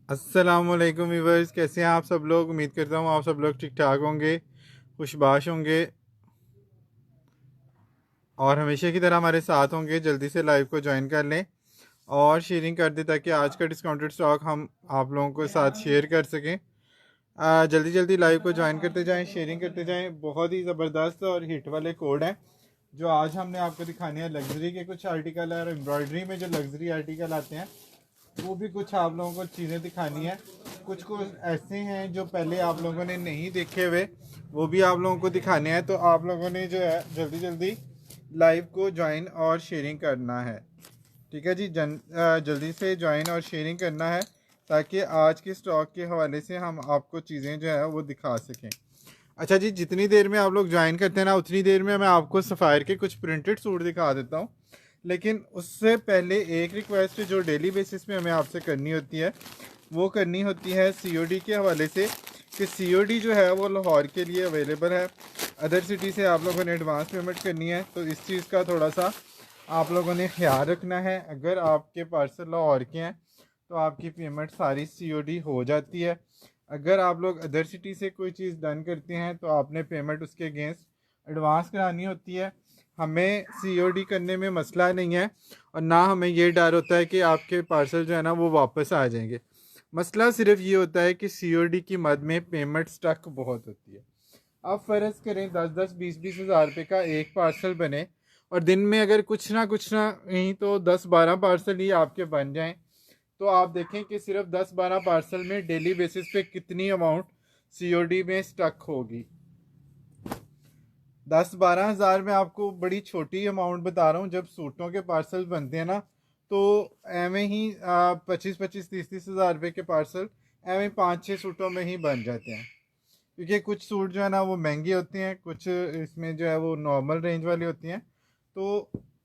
अस्सलामुअलैकुम व्यूवर्स, कैसे हैं आप सब लोग। उम्मीद करता हूँ आप सब लोग ठीक ठाक होंगे, खुशबाश होंगे और हमेशा की तरह हमारे साथ होंगे। जल्दी से लाइव को ज्वाइन कर लें और शेयरिंग कर दें ताकि आज का डिस्काउंटेड स्टॉक हम आप लोगों के साथ शेयर कर सकें। जल्दी जल्दी लाइव को ज्वाइन करते जाएं, शेयरिंग करते जाएं। बहुत ही ज़बरदस्त और हिट वाले कोड हैं जो आज हमने आपको दिखाने हैं। लग्जरी के कुछ आर्टिकल है और एम्ब्रॉयडरी में जो लग्जरी आर्टिकल आते हैं वो भी कुछ आप लोगों को चीज़ें दिखानी है। कुछ कुछ ऐसे हैं जो पहले आप लोगों ने नहीं देखे हुए, वो भी आप लोगों को दिखाने हैं। तो आप लोगों ने जो है जल्दी जल्दी लाइव को ज्वाइन और शेयरिंग करना है। ठीक है जी, जल्दी से ज्वाइन और शेयरिंग करना है ताकि आज के स्टॉक के हवाले से हम आपको चीज़ें जो है वो दिखा सकें। अच्छा जी, जितनी देर में आप लोग ज्वाइन करते हैं ना उतनी देर में मैं आपको सफ़ायर के कुछ प्रिंटेड सूट दिखा देता हूँ। लेकिन उससे पहले एक रिक्वेस्ट जो डेली बेसिस पे हमें आपसे करनी होती है वो करनी होती है सीओडी के हवाले से कि सीओडी जो है वो लाहौर के लिए अवेलेबल है। अदर सिटी से आप लोगों ने एडवांस पेमेंट करनी है, तो इस चीज़ का थोड़ा सा आप लोगों ने ख्याल रखना है। अगर आपके पार्सल लाहौर के हैं तो आपकी पेमेंट सारी सीओडी हो जाती है। अगर आप लोग अदर सिटी से कोई चीज़ डन करते हैं तो आपने पेमेंट उसके अगेंस्ट एडवांस करानी होती है। हमें सीओडी करने में मसला नहीं है और ना हमें ये डर होता है कि आपके पार्सल जो है ना वो वापस आ जाएंगे। मसला सिर्फ ये होता है कि सीओडी की मद में पेमेंट स्टक बहुत होती है। अब फ़र्ज़ करें 10-10 20-20 हज़ार रुपये का एक पार्सल बने और दिन में अगर कुछ ना नहीं तो 10-12 पार्सल ही आपके बन जाएं, तो आप देखें कि सिर्फ 10-12 पार्सल में डेली बेसिस पे कितनी अमाउंट सीओडी में स्टक होगी। 10-12 हज़ार में आपको बड़ी छोटी अमाउंट बता रहा हूँ। जब सूटों के पार्सल बनते हैं ना तो एवं ही 25-25 30-30 हज़ार रुपये के पार्सल एवं 5-6 सूटों में ही बन जाते हैं। क्योंकि कुछ सूट जो है ना वो महंगे होते हैं, कुछ इसमें जो है वो नॉर्मल रेंज वाली होती हैं। तो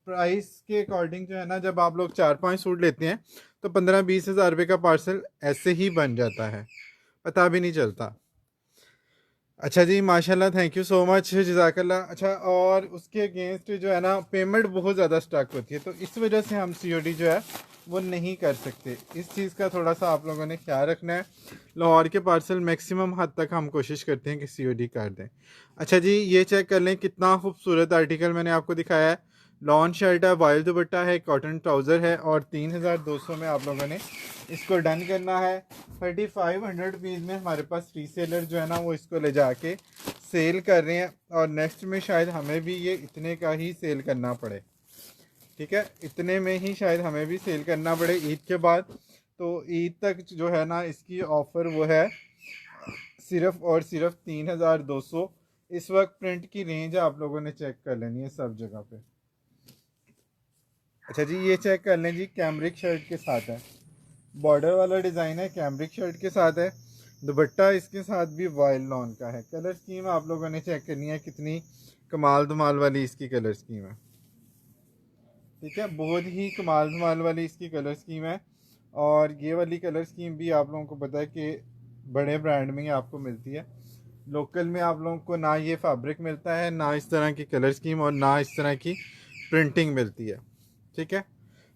प्राइस के अकॉर्डिंग जो है ना जब आप लोग 4-5 सूट लेते हैं तो 15-20 हज़ार रुपये का पार्सल ऐसे ही बन जाता है, पता भी नहीं चलता। अच्छा जी, माशाल्लाह, थैंक यू सो मच, जज़ाकल्लाह। अच्छा, और उसके अगेंस्ट जो है ना पेमेंट बहुत ज़्यादा स्टक होती है, तो इस वजह से हम सीओडी जो है वो नहीं कर सकते। इस चीज़ का थोड़ा सा आप लोगों ने ख्याल रखना है। लाहौर के पार्सल मैक्सिमम हद तक हम कोशिश करते हैं कि सीओडी कर दें। अच्छा जी, ये चेक कर लें कितना खूबसूरत आर्टिकल मैंने आपको दिखाया है। लॉन शर्ट है, वाइल दुपट्टा है, कॉटन ट्राउज़र है और 3200 में आप लोगों ने इसको डन करना है। 3500 रुपीज़ में हमारे पास रीसेलर जो है ना वो इसको ले जाके सेल कर रहे हैं और नेक्स्ट में शायद हमें भी ये इतने का ही सेल करना पड़े। ठीक है, इतने में ही शायद हमें भी सेल करना पड़े ईद के बाद। तो ईद तक जो है ना इसकी ऑफ़र वो है सिर्फ और सिर्फ 3200। इस वक्त प्रिंट की रेंज आप लोगों ने चेक कर लेनी है सब जगह पे। अच्छा जी, ये चेक कर लें जी, कैमरिक शर्ट के साथ है, बॉर्डर वाला डिज़ाइन है, कैमरिक शर्ट के साथ है। दुपट्टा इसके साथ भी वाइल्ड लॉन का है। कलर स्कीम आप लोगों ने चेक करनी है कितनी कमाल धमाल वाली इसकी कलर स्कीम है। ठीक है, बहुत ही कमाल धमाल वाली इसकी कलर स्कीम है। और ये वाली कलर स्कीम भी आप लोगों को पता है कि बड़े ब्रांड में ही आपको मिलती है। लोकल में आप लोगों को ना ये फैब्रिक मिलता है, ना इस तरह की कलर स्कीम और ना इस तरह की प्रिंटिंग मिलती है। ठीक है,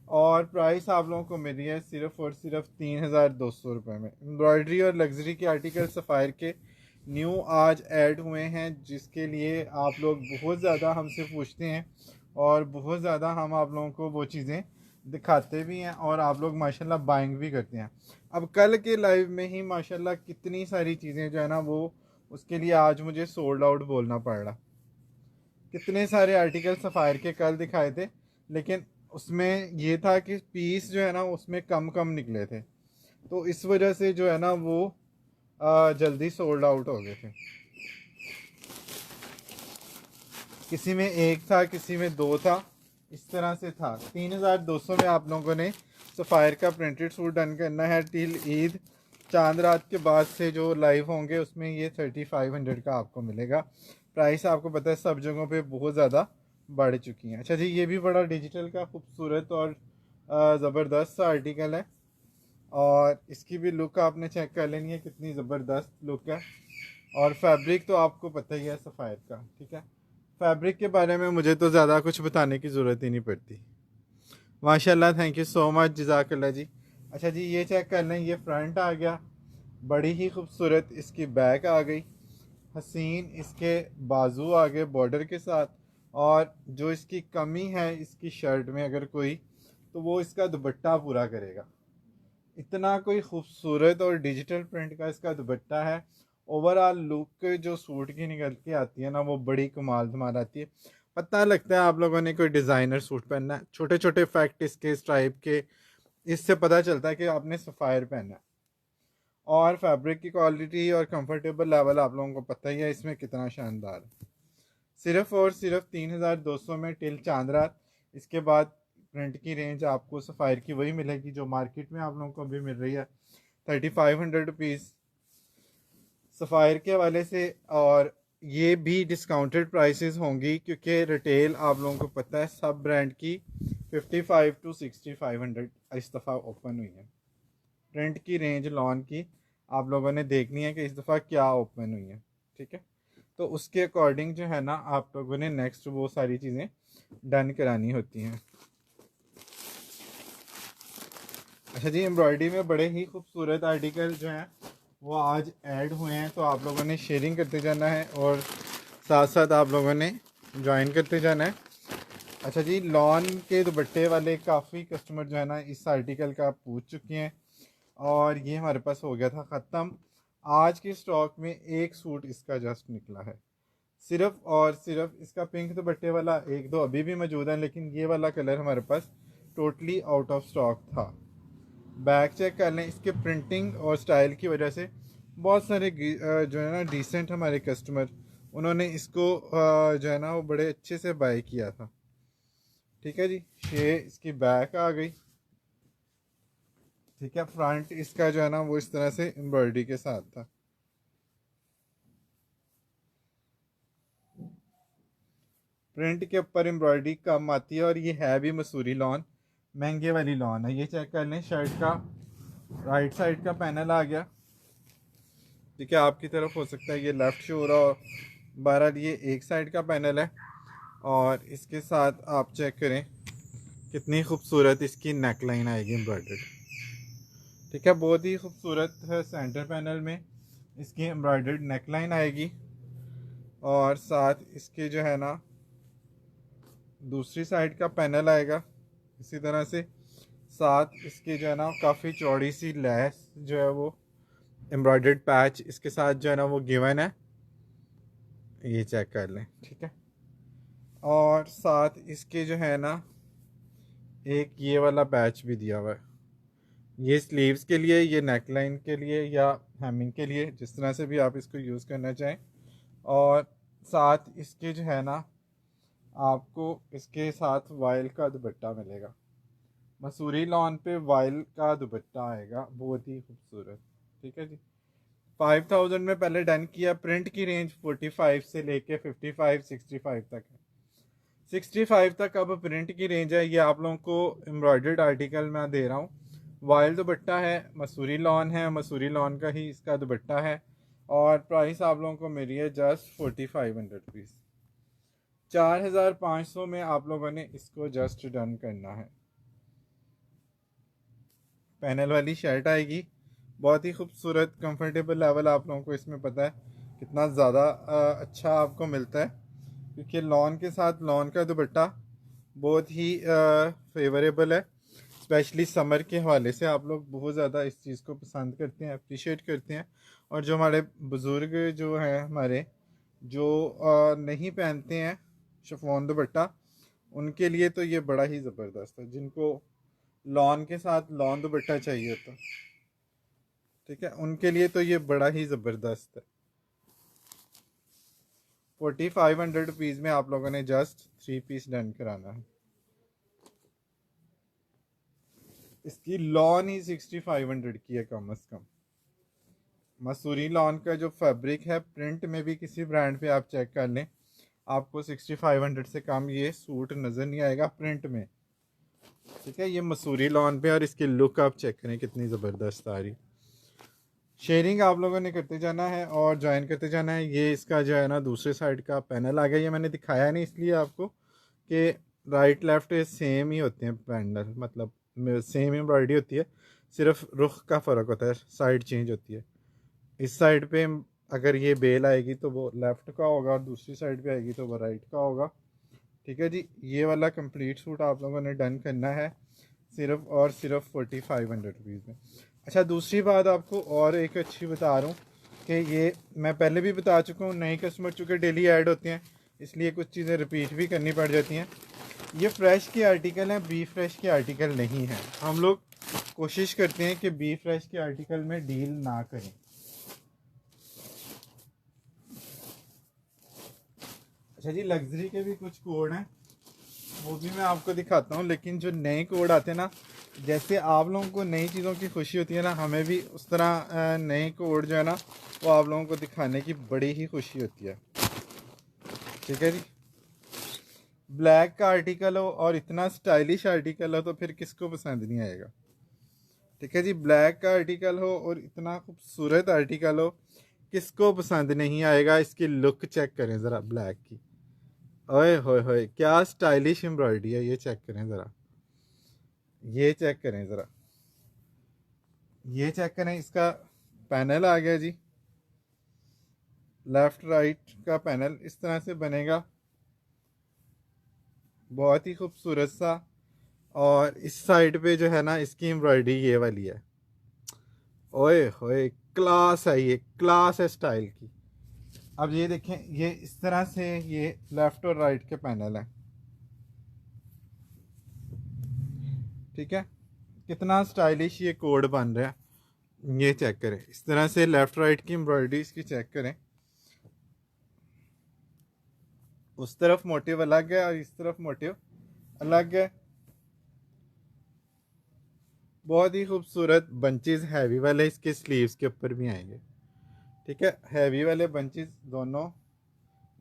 और प्राइस आप लोगों को मिल रही है सिर्फ और सिर्फ 3200 रुपये में। एम्ब्रॉयडरी और लग्जरी के आर्टिकल सफ़ायर के न्यू आज ऐड हुए हैं, जिसके लिए आप लोग बहुत ज़्यादा हमसे पूछते हैं और बहुत ज़्यादा हम आप लोगों को वो चीज़ें दिखाते भी हैं और आप लोग माशाल्लाह बाइंग भी करते हैं। अब कल के लाइव में ही माशाल्लाह कितनी सारी चीज़ें जो है ना वो उसके लिए आज मुझे सोल्ड आउट बोलना पड़ रहा। कितने सारे आर्टिकल सफ़ायर के कल दिखाए थे, लेकिन उसमें ये था कि पीस जो है ना उसमें कम कम निकले थे, तो इस वजह से जो है ना वो जल्दी सोल्ड आउट हो गए थे। किसी में एक था, किसी में दो था, इस तरह से था। 3200 में आप लोगों ने सफ़ायर का प्रिंटेड सूट डन करना है टिल ईद। चांद रात के बाद से जो लाइव होंगे उसमें ये 3500 का आपको मिलेगा। प्राइस आपको पता है सब जगहों पे बहुत ज़्यादा बढ़ चुकी हैं। अच्छा जी, ये भी बड़ा डिजिटल का खूबसूरत और ज़बरदस्त सा आर्टिकल है और इसकी भी लुक आपने चेक कर लेनी है, कितनी ज़बरदस्त लुक है। और फैब्रिक तो आपको पता ही है सफ़ायर का। ठीक है, फैब्रिक के बारे में मुझे तो ज़्यादा कुछ बताने की ज़रूरत ही नहीं पड़ती। माशाल्लाह, थैंक यू सो मच, जज़ाकल्लाह जी। अच्छा जी, ये चेक कर लें, ये फ्रंट आ गया, बड़ी ही खूबसूरत इसकी बैक आ गई, हसीन इसके बाजू आ गए बॉर्डर के साथ। और जो इसकी कमी है इसकी शर्ट में अगर कोई, तो वो इसका दुपट्टा पूरा करेगा। इतना कोई खूबसूरत और डिजिटल प्रिंट का इसका दुपट्टा है। ओवरऑल लुक जो सूट की निकल के आती है ना, वो बड़ी कमाल धमाल आती है। पता लगता है आप लोगों ने कोई डिज़ाइनर सूट पहनना है। छोटे छोटे फैक्ट इसके इस टाइप के, इससे पता चलता है कि आपने सफ़ायर पहना है। और फैब्रिक की क्वालिटी और कंफर्टेबल लेवल आप लोगों को पता ही है इसमें कितना शानदार है। सिर्फ और सिर्फ 3200 में टिल चांद रात। इसके बाद प्रिंट की रेंज आपको सफ़ायर की वही मिलेगी जो मार्केट में आप लोगों को अभी मिल रही है, 3500 रुपीज़ सफ़ायर के हवाले से। और ये भी डिस्काउंटेड प्राइसेस होंगी क्योंकि रिटेल आप लोगों को पता है सब ब्रांड की 55 टू 6500 इस दफ़ा ओपन हुई है। प्रिंट की रेंज लॉन की आप लोगों ने देखनी है कि इस दफ़ा क्या ओपन हुई है, ठीक है। तो उसके अकॉर्डिंग जो है ना आप लोगों ने नेक्स्ट वो सारी चीज़ें डन करानी होती हैं। अच्छा जी, एम्ब्रॉयडरी में बड़े ही खूबसूरत आर्टिकल जो हैं वो आज ऐड हुए हैं, तो आप लोगों ने शेयरिंग करते जाना है और साथ साथ आप लोगों ने ज्वाइन करते जाना है। अच्छा जी, लॉन के दुपट्टे वाले काफ़ी कस्टमर जो है ना इस आर्टिकल का पूछ चुके हैं और ये हमारे पास हो गया था ख़त्म। आज के स्टॉक में एक सूट इसका जस्ट निकला है, सिर्फ और सिर्फ इसका पिंक दुपट्टे वाला एक दो अभी भी मौजूद है, लेकिन ये वाला कलर हमारे पास टोटली आउट ऑफ स्टॉक था। बैक चेक कर लें, इसके प्रिंटिंग और स्टाइल की वजह से बहुत सारे जो है ना डिसेंट हमारे कस्टमर, उन्होंने इसको जो है ना वो बड़े अच्छे से बाय किया था। ठीक है जी, ये इसकी बैक आ गई, ठीक है। फ्रंट इसका जो है ना वो इस तरह से एम्ब्रॉयडरी के साथ था। प्रिंट के ऊपर एम्ब्रॉयडरी कम आती है और ये है भी मसूरी लॉन, महंगे वाली लॉन है। ये चेक कर लें, शर्ट का राइट साइड का पैनल आ गया, ठीक है। आपकी तरफ हो सकता है ये लेफ़्ट शो हो रहा हो, बहरहाल ये एक साइड का पैनल है। और इसके साथ आप चेक करें कितनी खूबसूरत इसकी नेक लाइन आएगी एम्ब्रॉयडर्ड, ठीक है। बहुत ही खूबसूरत है। सेंटर पैनल में इसकी एम्ब्रॉयडर्ड नेक लाइन आएगी और साथ इसके जो है ना दूसरी साइड का पैनल आएगा इसी तरह से। साथ इसके जो है ना काफ़ी चौड़ी सी लैस जो है वो एम्ब्रॉयडर्ड पैच इसके साथ जो है ना वो गिवन है, ये चेक कर लें, ठीक है। और साथ इसके जो है ना एक ये वाला पैच भी दिया हुआ है, ये स्लीव्स के लिए, ये नेक लाइन के लिए या हेमिंग के लिए, जिस तरह से भी आप इसको यूज़ करना चाहें। और साथ इसके जो है ना आपको इसके साथ वाइल का दुपट्टा मिलेगा। मसूरी लॉन पे वाइल का दुपट्टा आएगा, बहुत ही खूबसूरत, ठीक है जी। 5000 में पहले डन किया। प्रिंट की रेंज 45 से लेके 55 65 तक है। 65 तक अब प्रिंट की रेंज है। ये आप लोगों को एम्ब्रॉयडर्ड आर्टिकल मैं दे रहा हूँ। वाइल दुपट्टा है, मसूरी लॉन है, मसूरी लॉन का ही इसका दुपट्टा है। और प्राइस आप लोगों को मिली है जस्ट 4500 रुपीज़। 4500 में आप लोगों ने इसको जस्ट डन करना है। पैनल वाली शर्ट आएगी, बहुत ही खूबसूरत कंफर्टेबल लेवल आप लोगों को इसमें पता है कितना ज़्यादा अच्छा आपको मिलता है, क्योंकि लॉन के साथ लॉन का दुपट्टा बहुत ही फेवरेबल है। स्पेशली समर के हवाले से आप लोग बहुत ज़्यादा इस चीज़ को पसंद करते हैं, अप्रिशिएट करते हैं। और जो हमारे बुज़ुर्ग जो हैं हमारे, जो नहीं पहनते हैं शिफॉन दुपट्टा, उनके लिए तो ये बड़ा ही ज़बरदस्त है। जिनको लॉन के साथ लॉन दुपट्टा चाहिए होता, ठीक है, उनके लिए तो ये बड़ा ही ज़बरदस्त है। 4500 रुपीज़ में आप लोगों ने जस्ट 3 पीस डन कराना है। इसकी लॉन ही 6500 की है कम अज़ कम। मसूरी लॉन का जो फैब्रिक है, प्रिंट में भी किसी ब्रांड पे आप चेक कर लें, आपको 6500 से कम ये सूट नज़र नहीं आएगा प्रिंट में, ठीक है। ये मसूरी लॉन पे, और इसकी लुक आप चेक करें कितनी ज़बरदस्त आ रही। शेयरिंग आप लोगों ने करते जाना है और ज्वाइन करते जाना है। ये इसका जो है ना दूसरे साइड का पैनल आ गया। ये मैंने दिखाया नहीं इसलिए आपको कि राइट लेफ्ट सेम ही होते हैं पैनल, मतलब सेम एम्ब्रॉयडरी होती है। सिर्फ रुख का फ़र्क होता है, साइड चेंज होती है। इस साइड पे अगर ये बेल आएगी तो वो लेफ़्ट का होगा और दूसरी साइड पे आएगी तो वो राइट का होगा। ठीक है जी, ये वाला कंप्लीट सूट आप लोगों ने डन करना है सिर्फ और सिर्फ 4500 रुपीज़ में। अच्छा, दूसरी बात आपको और एक अच्छी बता रहा हूँ कि ये मैं पहले भी बता चुका हूँ, नए कस्टमर चूँकि डेली ऐड होते हैं इसलिए कुछ चीज़ें रिपीट भी करनी पड़ जाती हैं। ये फ्रेश के आर्टिकल हैं, बी फ्रेश के आर्टिकल नहीं हैं। हम लोग कोशिश करते हैं कि बी फ्रेश के आर्टिकल में डील ना करें। अच्छा जी, लग्जरी के भी कुछ कोड हैं, वो भी मैं आपको दिखाता हूँ। लेकिन जो नए कोड आते हैं ना, जैसे आप लोगों को नई चीज़ों की खुशी होती है ना, हमें भी उस तरह नए कोड जो है ना वो आप लोगों को दिखाने की बड़ी ही खुशी होती है। ठीक है जी, ब्लैक का आर्टिकल हो और इतना स्टाइलिश आर्टिकल हो तो फिर किसको पसंद नहीं आएगा। ठीक है जी, ब्लैक का आर्टिकल हो और इतना खूबसूरत आर्टिकल हो, किसको पसंद नहीं आएगा। इसकी लुक चेक करें ज़रा ब्लैक की, ओए होए होए क्या स्टाइलिश एम्ब्रॉयडरी है, ये चेक करें ज़रा, ये चेक करें ज़रा, ये चेक करें। इसका पैनल आ गया जी, लेफ़्ट राइट का पैनल इस तरह से बनेगा, बहुत ही खूबसूरत सा। और इस साइड पे जो है ना इसकी एम्ब्रॉयडरी ये वाली है, ओए होए क्लास है, ये क्लास है स्टाइल की। अब ये देखें, ये इस तरह से ये लेफ़्ट और राइट के पैनल हैं। ठीक है, कितना स्टाइलिश ये कोड बन रहा है, ये चेक करें। इस तरह से लेफ़्ट राइट की एम्ब्रॉयडरी इसकी चेक करें, उस तरफ मोटिव अलग है और इस तरफ मोटिव अलग है। बहुत ही खूबसूरत बंचेस हैवी वाले इसके स्लीव्स के ऊपर भी आएंगे। ठीक है, हैवी वाले बंचेस दोनों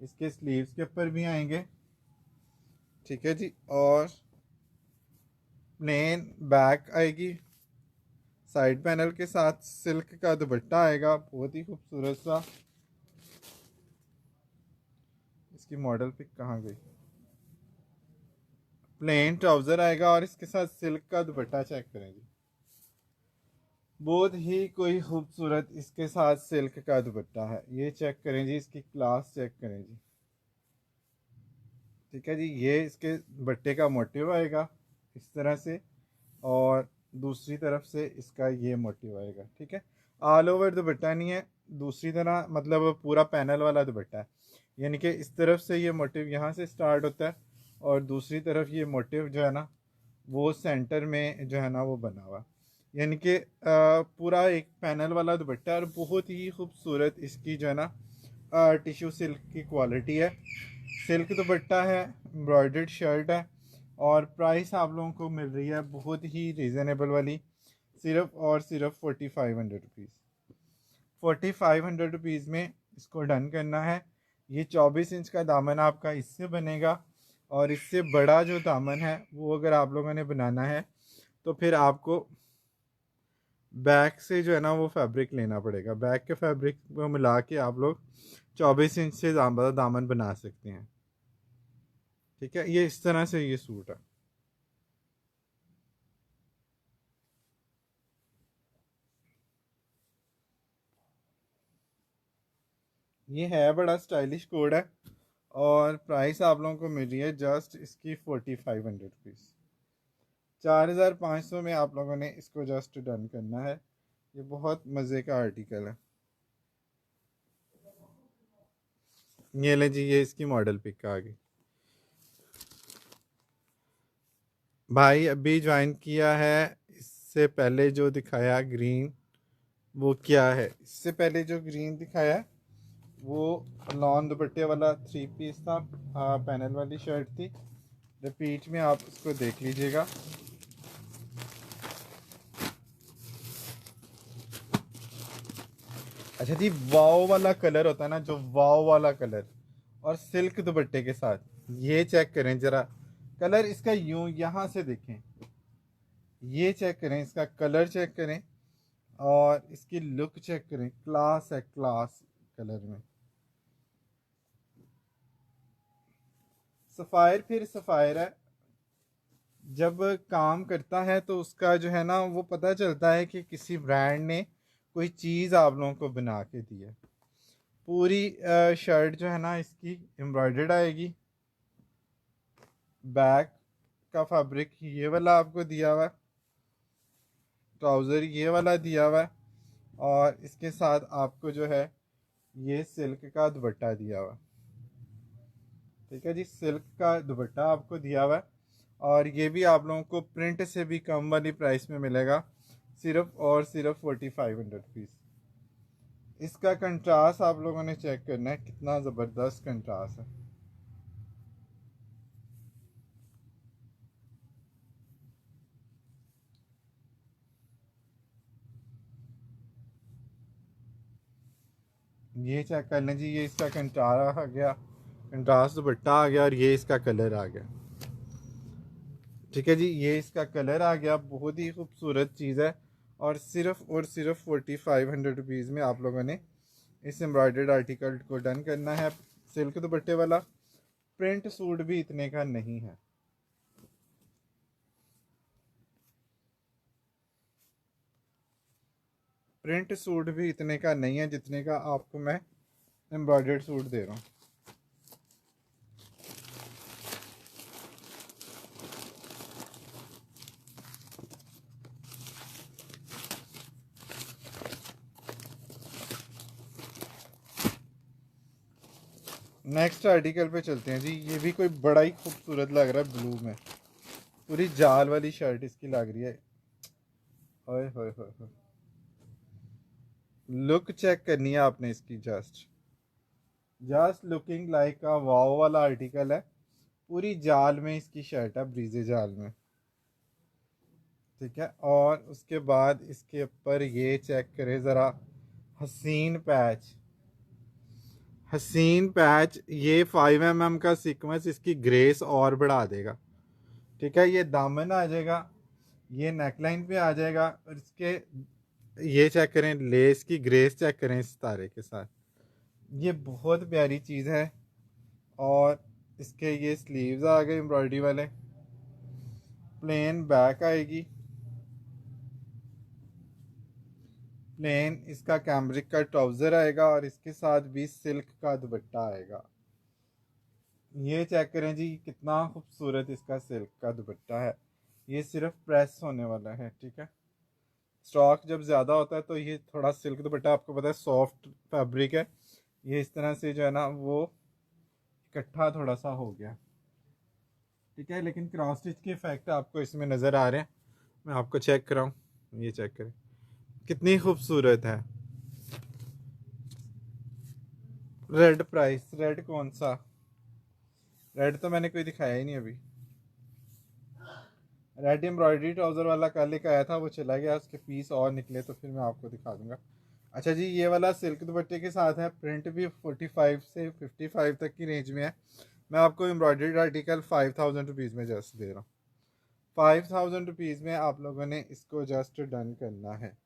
इसके स्लीव्स के ऊपर भी आएंगे। ठीक है जी, और प्लेन बैक आएगी, साइड पैनल के साथ सिल्क का दुपट्टा आएगा, बहुत ही खूबसूरत सा। इसकी मॉडल पिक कहाँ गई, प्लेन ट्राउज़र आएगा और इसके साथ सिल्क का दुपट्टा चेक करें जी, बहुत ही कोई खूबसूरत इसके साथ सिल्क का दुपट्टा है, ये चेक करें जी, इसकी क्लास चेक करें जी। ठीक है जी, ये इसके दुपट्टे का मोटिव आएगा इस तरह से और दूसरी तरफ से इसका ये मोटिव आएगा। ठीक है, ऑल ओवर दुपट्टा नहीं है, दूसरी तरह मतलब पूरा पैनल वाला दुपट्टा है, यानी कि इस तरफ से ये मोटिव यहाँ से स्टार्ट होता है और दूसरी तरफ ये मोटिव जो है ना वो सेंटर में जो है ना वो बना हुआ, यानी कि पूरा एक पैनल वाला दुपट्टा और बहुत ही खूबसूरत इसकी जो है ना टिश्यू सिल्क की क्वालिटी है। सिल्क दुपट्टा है, एम्ब्रॉयडर्ड शर्ट है और प्राइस आप लोगों को मिल रही है बहुत ही रीज़नेबल वाली, सिर्फ और सिर्फ 4500 रुपीज़। 4500 रुपीज़ में इसको डन करना है। ये 24 इंच का दामन आपका इससे बनेगा और इससे बड़ा जो दामन है वो अगर आप लोगों ने बनाना है तो फिर आपको बैक से जो है ना वो फैब्रिक लेना पड़ेगा, बैक के फैब्रिक को मिला के आप लोग 24 इंच से दामन बना सकते हैं। ठीक है, ये इस तरह से ये सूट है। ये है बड़ा स्टाइलिश कोड है और प्राइस आप लोगों को मिल रही है जस्ट इसकी 4500 रुपीज़। 4500 में आप लोगों ने इसको जस्ट डन करना है। ये बहुत मज़े का आर्टिकल है। ये ले जी, ये इसकी मॉडल पिक आ गई। भाई अभी ज्वाइन किया है, इससे पहले जो दिखाया ग्रीन वो क्या है, इससे पहले जो ग्रीन दिखाया वो लॉन दुपट्टे वाला 3 पीस था, पैनल वाली शर्ट थी। रिपीट में आप उसको देख लीजिएगा। अच्छा जी, वाव वाला कलर होता है ना, जो वाव वाला कलर और सिल्क दुपट्टे के साथ, ये चेक करें जरा कलर इसका, यूं यहाँ से देखें, ये चेक करें, इसका कलर चेक करें और इसकी लुक चेक करें, क्लास है, क्लास कलर में। सफ़ायर फिर सफ़ायर है, जब काम करता है तो उसका जो है ना वो पता चलता है कि किसी ब्रांड ने कोई चीज़ आप लोगों को बना के दी है। पूरी शर्ट जो है ना इसकी एम्ब्रॉयडर्ड आएगी। बैक का फैब्रिक ये वाला आपको दिया हुआ है, ट्राउज़र ये वाला दिया हुआ है, और इसके साथ आपको जो है ये सिल्क का दुपट्टा दिया हुआ है। ठीक है जी, सिल्क का दुपट्टा आपको दिया हुआ है, और ये भी आप लोगों को प्रिंट से भी कम वाली प्राइस में मिलेगा, सिर्फ और सिर्फ 4500 रुपीज़। इसका कंट्रास्ट आप लोगों ने चेक करना है, कितना ज़बरदस्त कंट्रास्ट है। ये चेक कर लें जी, ये इसका कंट्रास्ट आ गया, कंट्रास्ट दुपट्टा आ गया, और ये इसका कलर आ गया। ठीक है जी, ये इसका कलर आ गया, बहुत ही खूबसूरत चीज़ है। और सिर्फ 4500 रुपीज़ में आप लोगों ने इस एम्ब्रॉयडर्ड आर्टिकल को डन करना है। सिल्क दुपट्टे वाला प्रिंट सूट भी इतने का नहीं है। प्रिंट सूट भी इतने का नहीं है जितने का आपको मैं एम्ब्रॉयडर्ड सूट दे रहा हूँ। नेक्स्ट आर्टिकल पे चलते हैं जी। ये भी कोई बड़ा ही खूबसूरत लग रहा है, ब्लू में पूरी जाल वाली शर्ट इसकी लग रही है। ओए होए होए होए, लुक चेक करनी है आपने इसकी। जस्ट लुकिंग लाइक अ वाव वाला आर्टिकल है। पूरी जाल में इसकी शर्ट है, ब्रीजे जाल में। ठीक है, और उसके बाद इसके ऊपर ये चेक करें ज़रा, हसीन पैच। हसीन पैच, ये 5 mm का सीक्वेंस इसकी ग्रेस और बढ़ा देगा। ठीक है, ये दामन आ जाएगा, ये नेकलाइन पे आ जाएगा, और इसके ये चेक करें, लेस की ग्रेस चेक करें इस तारे के साथ। ये बहुत प्यारी चीज़ है। और इसके ये स्लीव्स आ गए एम्ब्रॉयडरी वाले। प्लेन बैक आएगी, प्लेन इसका कैमरिक का ट्राउज़र आएगा, और इसके साथ भी सिल्क का दुपट्टा आएगा। ये चेक करें जी, कितना खूबसूरत इसका सिल्क का दुपट्टा है। ये सिर्फ प्रेस होने वाला है। ठीक है, स्टॉक जब ज़्यादा होता है तो ये थोड़ा सिल्क दुपट्टा, आपको पता है सॉफ्ट फैब्रिक है, ये इस तरह से जो है ना वो इकट्ठा थोड़ा सा हो गया। ठीक है, लेकिन क्रॉस स्टिच के इफेक्ट आपको इसमें नज़र आ रहे हैं। मैं आपको चेक कराऊँ, ये चेक करें कितनी खूबसूरत है। रेड प्राइस, रेड कौन सा? रेड तो मैंने कोई दिखाया ही नहीं अभी। रेड एम्ब्रॉयडरी ट्राउज़र वाला कल एक आया था, वो चला गया, उसके पीस और निकले तो फिर मैं आपको दिखा दूंगा। अच्छा जी, ये वाला सिल्क दुपट्टे के साथ है, प्रिंट भी 45 से 55 तक की रेंज में है। मैं आपको एम्ब्रॉयडर्ड आर्टिकल 5000 रुपीज़ में जस्ट दे रहा हूँ। 5000 रुपीज़ में आप लोगों ने इसको जस्ट डन करना है।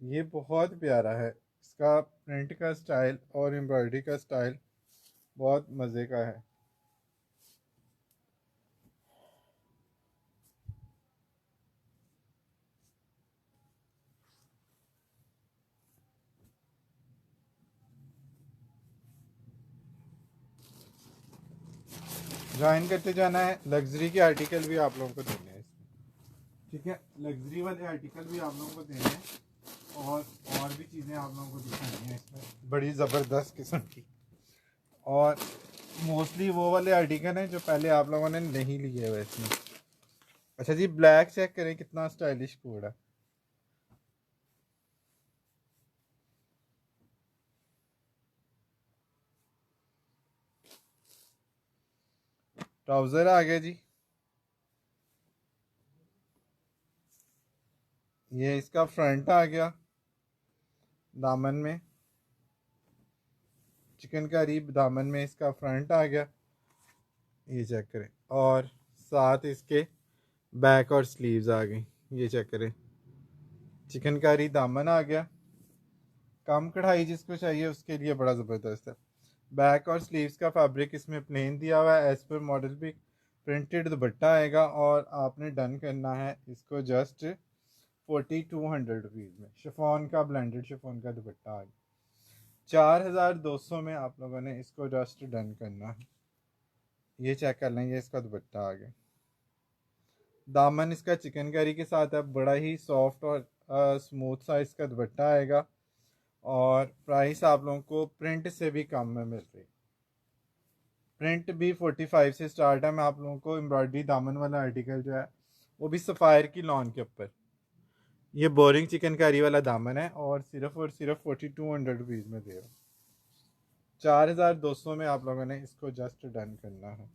ये बहुत प्यारा है, इसका प्रिंट का स्टाइल और एम्ब्रॉयडरी का स्टाइल बहुत मज़े का है। ज्वाइन करते जाना है, लग्जरी के आर्टिकल भी आप लोगों को देने हैं इसमें। ठीक है, लग्जरी वाले आर्टिकल भी आप लोगों को देने हैं, और भी चीज़ें आप लोगों को दिखानी है इसमें बड़ी ज़बरदस्त किस्म की। और मोस्टली वो वाले आर्टिकल हैं जो पहले आप लोगों ने नहीं लिए हुए इसमें। अच्छा जी, ब्लैक चेक करें कितना स्टाइलिश कोड है। ट्राउज़र आ गया जी, ये इसका फ्रंट आ गया दामन में, चिकनकारी दामन में इसका फ्रंट आ गया, ये चेक करें। और साथ इसके बैक और स्लीव्स आ गई, ये चेक करें। चिकनकारी दामन आ गया, कम कढ़ाई जिसको चाहिए उसके लिए बड़ा ज़बरदस्त है। बैक और स्लीव्स का फैब्रिक इसमें प्लेन दिया हुआ है, एज पर मॉडल भी प्रिंटेड दुपट्टा आएगा। और आपने डन करना है इसको जस्ट 4200 रुपीज़ में। शिफॉन का, ब्लेंडेड शिफॉन का दुपट्टा आ गया 4200 में। आप लोगों ने इसको जस्ट डन करना है। ये चेक कर लेंगे, इसका दुपट्टा आ गया। दामन इसका चिकनकारी के साथ है, बड़ा ही सॉफ्ट और स्मूथ सा इसका दुपट्टा आएगा। और प्राइस आप लोगों को प्रिंट से भी कम में मिल रही। प्रिंट भी 45 से स्टार्ट है। मैं आप लोगों को एम्ब्रॉयडरी दामन वाला आर्टिकल जो है वो भी सफ़ायर की लॉन के ऊपर, ये बोरिंग चिकनकारी वाला दामन है और सिर्फ 4200 रुपीज़ में दे रहा हूँ। 4200 में आप लोगों ने इसको जस्ट डन करना है।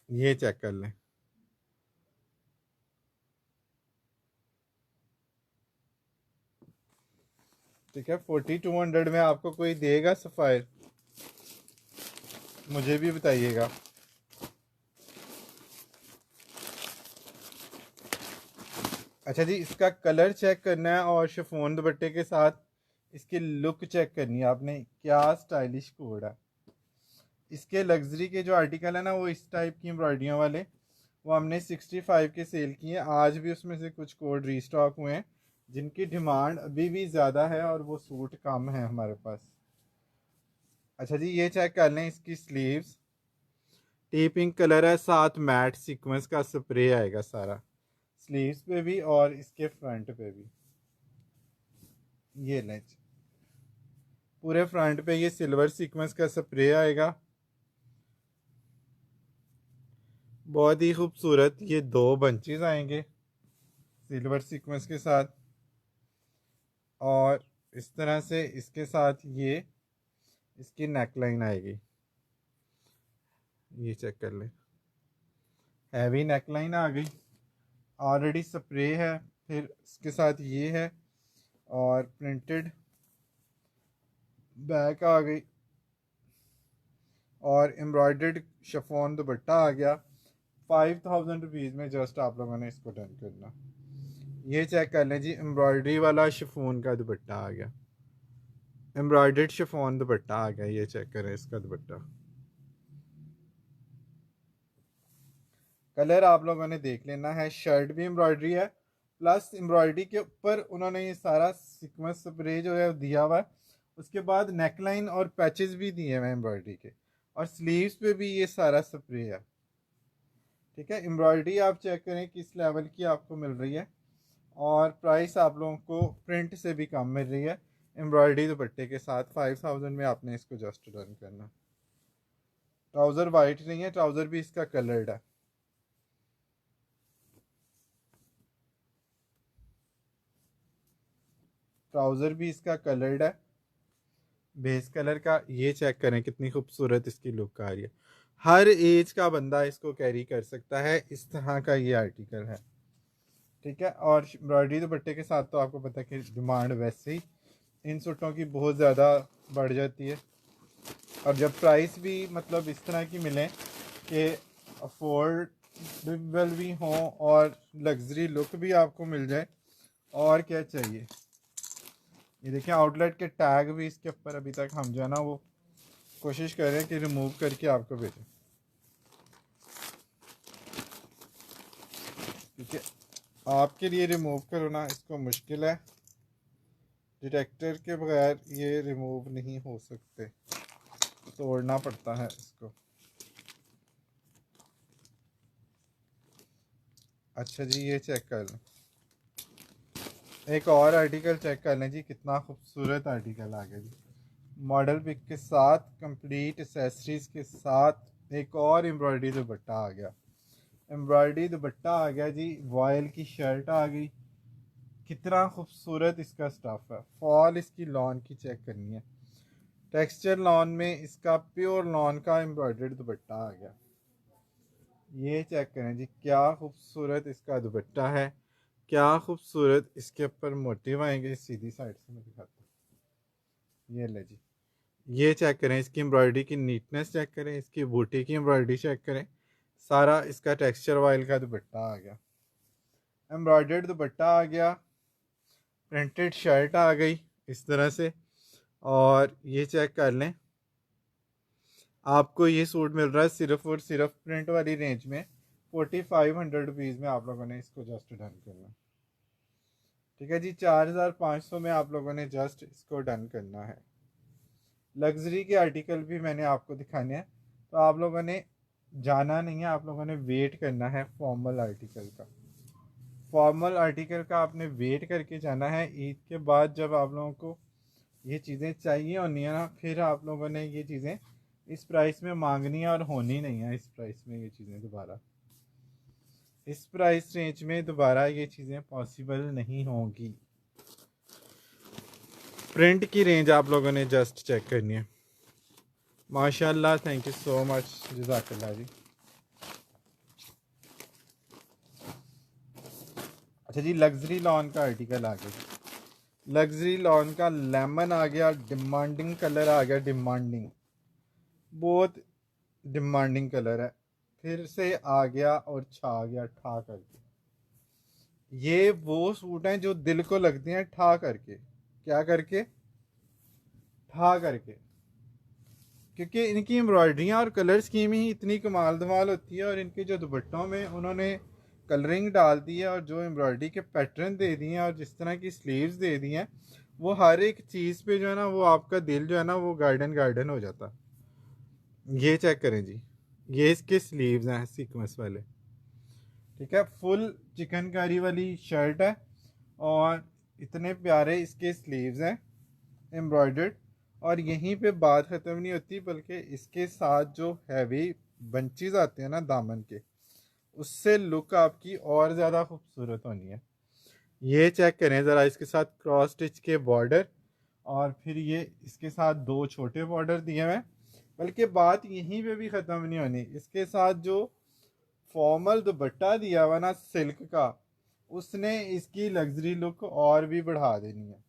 ये चेक कर लें। ठीक है, 4200 में आपको कोई देगा सफ़ायर? मुझे भी बताइएगा। अच्छा जी, इसका कलर चेक करना है और शिफॉन दुपट्टे के साथ इसकी लुक चेक करनी है आपने, क्या स्टाइलिश कोड है। इसके लग्जरी के जो आर्टिकल है ना, वो इस टाइप की एम्ब्रॉयडरियों वाले, वो हमने 65 के सेल किए हैं। आज भी उसमें से कुछ कोड रीस्टॉक हुए हैं जिनकी डिमांड अभी भी ज़्यादा है और वो सूट कम है हमारे पास। अच्छा जी, ये चेक कर लें। इसकी स्लीव्स टी पिंक कलर है, साथ मैट सीक्वेंस का स्प्रे आएगा सारा स्लीव्स पे भी और इसके फ्रंट पे भी। ये लें, पूरे फ्रंट पे ये सिल्वर सीक्वेंस का स्प्रे आएगा, बहुत ही खूबसूरत। ये 2 बंचेस आएंगे सिल्वर सीक्वेंस के साथ, और इस तरह से इसके साथ ये इसकी नेकलाइन आएगी। ये चेक कर ले, हैवी नेकलाइन आ गई, ऑलरेडी स्प्रे है, फिर इसके साथ ये है और प्रिंटेड बैक आ गई और एम्ब्रॉयडर्ड शिफॉन दुपट्टा आ गया। 5000 रुपीज़ में जस्ट आप लोगों ने इसको डन करना। ये चेक कर लें जी, एम्ब्रॉयडरी वाला शिफॉन का दुपट्टा आ गया, एम्ब्रॉयडर्ड शिफॉन दुपट्टा आ गया। ये चेक करें इसका दुपट्टा, कलर आप लोगों ने देख लेना है। शर्ट भी एम्ब्रॉयडरी है, प्लस एम्ब्रॉयडरी के ऊपर उन्होंने ये सारा सीक्वेंस स्प्रे जो है दिया हुआ है। उसके बाद नेकलाइन और पैचेस भी दिए हुए हैं एम्ब्रॉयडरी के, और स्लीव्स पे भी ये सारा स्प्रे है। ठीक है, एम्ब्रॉयडरी आप चेक करें किस लेवल की आपको मिल रही है, और प्राइस आप लोगों को प्रिंट से भी कम मिल रही है एम्ब्रॉयडरी दुपट्टे के साथ। 5000 में आपने इसको जस्ट डन करना। ट्राउज़र वाइट नहीं है, ट्राउज़र भी इसका कलर्ड है। ट्राउज़र भी इसका कलर्ड है, बेस कलर का। ये चेक करें कितनी खूबसूरत इसकी लुक आ रही है। हर एज का बंदा इसको कैरी कर सकता है, इस तरह का ये आर्टिकल है। ठीक है, और एम्ब्रॉयडरी दुपट्टे के साथ तो आपको पता है कि डिमांड वैसे ही इन सूटों की बहुत ज़्यादा बढ़ जाती है। और जब प्राइस भी मतलब इस तरह की मिले कि अफोर्डेबल भी हों और लग्जरी लुक भी आपको मिल जाए, और क्या चाहिए। ये देखें, आउटलेट के टैग भी इसके ऊपर अभी तक हम जो है ना वो कोशिश कर रहे हैं कि रिमूव करके आपको भेजें, क्योंकि आपके लिए रिमूव करना इसको मुश्किल है। डिटेक्टर के बगैर ये रिमूव नहीं हो सकते, तोड़ना पड़ता है इसको। अच्छा जी, ये चेक कर लें, एक और आर्टिकल चेक कर लें जी, कितना खूबसूरत आर्टिकल आ गया जी। मॉडल पिक के साथ कंप्लीट एसेसरीज के साथ एक और एम्ब्रॉयडरी दुपट्टा आ गया। एम्ब्रॉयडरी दुपट्टा आ गया जी, वॉयल की शर्ट आ गई। कितना खूबसूरत इसका स्टफ़ है। फॉल इसकी लॉन की चेक करनी है, टेक्सचर लॉन में इसका प्योर लॉन का एम्ब्रॉयडर्ड दुपट्टा आ गया। ये चेक करें जी, क्या खूबसूरत इसका दुपट्टा है, क्या खूबसूरत इसके ऊपर मोटिव आएंगे। सीधी साइड से मैं दिखाता हूँ, ये ले जी, ये चेक करें, इसकी एम्ब्रॉयडरी की नीटनेस चेक करें, इसकी बूटी की एम्ब्रॉयडरी चेक करें। सारा इसका टेक्सचर वाइल का दुपट्टा आ गया, एम्ब्रॉयडर्ड दुपट्टा आ गया, प्रिंटेड शर्ट आ गई इस तरह से। और ये चेक कर लें, आपको ये सूट मिल रहा है सिर्फ और सिर्फ प्रिंट वाली रेंज में 4500 रुपीज़ में। आप लोगों ने इसको जस्ट डन करना, ठीक है जी। 4500 में आप लोगों ने जस्ट इसको डन करना है। लग्जरी के आर्टिकल भी मैंने आपको दिखाने हैं, तो आप लोगों ने जाना नहीं है, आप लोगों ने वेट करना है फॉर्मल आर्टिकल का। फॉर्मल आर्टिकल का आपने वेट करके जाना है। ईद के बाद जब आप लोगों को ये चीज़ें चाहिए होनी है ना, फिर आप लोगों ने ये चीज़ें इस प्राइस में मांगनी है, और होनी नहीं है इस प्राइस में ये चीज़ें दोबारा, इस प्राइस रेंज में दोबारा ये चीज़ें पॉसिबल नहीं होंगी। प्रिंट की रेंज आप लोगों ने जस्ट चेक करनी है। माशाल्लाह, थैंक यू सो मच, जज़ाकल्लाह जी। अच्छा जी, लग्जरी लॉन का आर्टिकल आ गया। लग्जरी लॉन का लेमन आ गया, डिमांडिंग कलर आ गया, डिमांडिंग, बहुत डिमांडिंग कलर है, फिर से आ गया और छा गया ठा करके। ये वो सूट हैं जो दिल को लगते हैं ठा करके। क्या करके? ठा करके, क्योंकि इनकी एम्ब्रॉयडरियाँ और कलर स्कीम ही इतनी कमाल धमाल होती है, और इनके जो दुपट्टों में उन्होंने कलरिंग डाल दी है, और जो एम्ब्रॉयडरी के पैटर्न दे दिए हैं, और जिस तरह की स्लीव्स दे दी हैं, वो हर एक चीज़ पे जो है ना, वो आपका दिल जो है ना, वो गार्डन गार्डन हो जाता। ये चेक करें जी, ये इसके स्लीव्स हैं सीक्वेंस वाले, ठीक है। फुल चिकनकारी वाली शर्ट है, और इतने प्यारे इसके स्लीव्स हैं एम्ब्रॉयडर्ड। और यहीं पे बात ख़त्म नहीं होती, बल्कि इसके साथ जो हैवी बंचेस आते हैं ना दामन के, उससे लुक आपकी और ज़्यादा खूबसूरत होनी है। ये चेक करें ज़रा, इसके साथ क्रॉस स्टिच के बॉर्डर, और फिर ये इसके साथ दो छोटे बॉर्डर दिए हुए हैं। बल्कि बात यहीं पे भी ख़त्म नहीं होनी, इसके साथ जो फॉर्मल दुपट्टा दिया हुआ ना सिल्क का, उसने इसकी लग्जरी लुक और भी बढ़ा देनी है।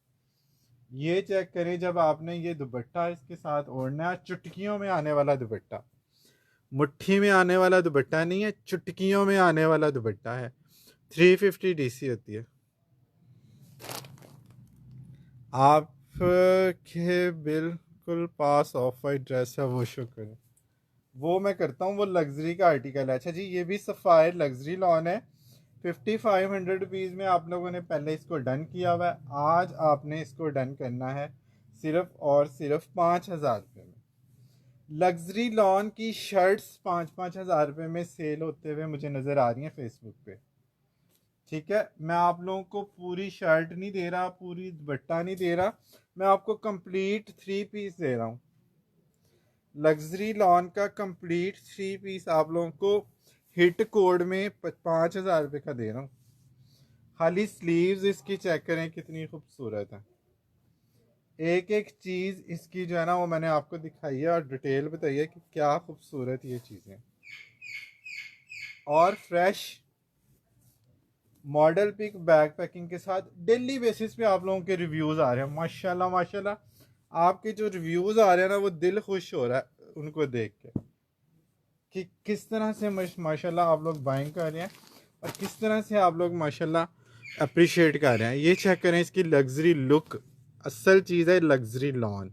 ये चेक करें, जब आपने ये दुपट्टा इसके साथ ओढ़ना है, चुटकियों में आने वाला दुपट्टा, मुट्ठी में आने वाला दुपट्टा नहीं है, चुटकियों में आने वाला दुपट्टा है। 350 DC होती है। आपके बिल्कुल पास ऑफ वाइट ड्रेस है, वो शो करें, वो मैं करता हूँ, वो लग्जरी का आर्टिकल है। अच्छा जी, ये भी सफ़ायर लग्जरी लॉन है। 5500 रुपीज़ में आप लोगों ने पहले इसको डन किया हुआ है। आज आपने इसको डन करना है सिर्फ और सिर्फ 5000 रुपये में। लग्जरी लॉन की शर्ट्स 5-5 हज़ार रुपये में सेल होते हुए मुझे नज़र आ रही हैं फेसबुक पे, ठीक है। मैं आप लोगों को पूरी शर्ट नहीं दे रहा, पूरी दुपट्टा नहीं दे रहा, मैं आपको कंप्लीट 3 पीस दे रहा हूँ। लग्जरी लॉन का कंप्लीट 3 पीस आप लोगों को हिट कोड में 5000 रुपये का दे रहा हूँ। खाली स्लीव्स इसकी चेक करें कितनी खूबसूरत है। एक एक चीज़ इसकी जो है ना, वो मैंने आपको दिखाई है, और डिटेल बताई है कि क्या खूबसूरत ये चीज़ें, और fresh model pick bag packing के साथ डेली बेसिस पे आप लोगों के रिव्यूज़ आ रहे हैं। माशाल्लाह माशाल्लाह, आपके जो रिव्यूज़ आ रहे हैं ना, वो दिल खुश हो रहा है उनको देख के, कि किस तरह से माशाल्लाह आप लोग बाइंग कर रहे हैं, और किस तरह से आप लोग माशाल्लाह अप्रिशिएट कर रहे हैं। ये चेक करें इसकी लग्जरी लुक, असल चीज़ है लग्जरी लॉन।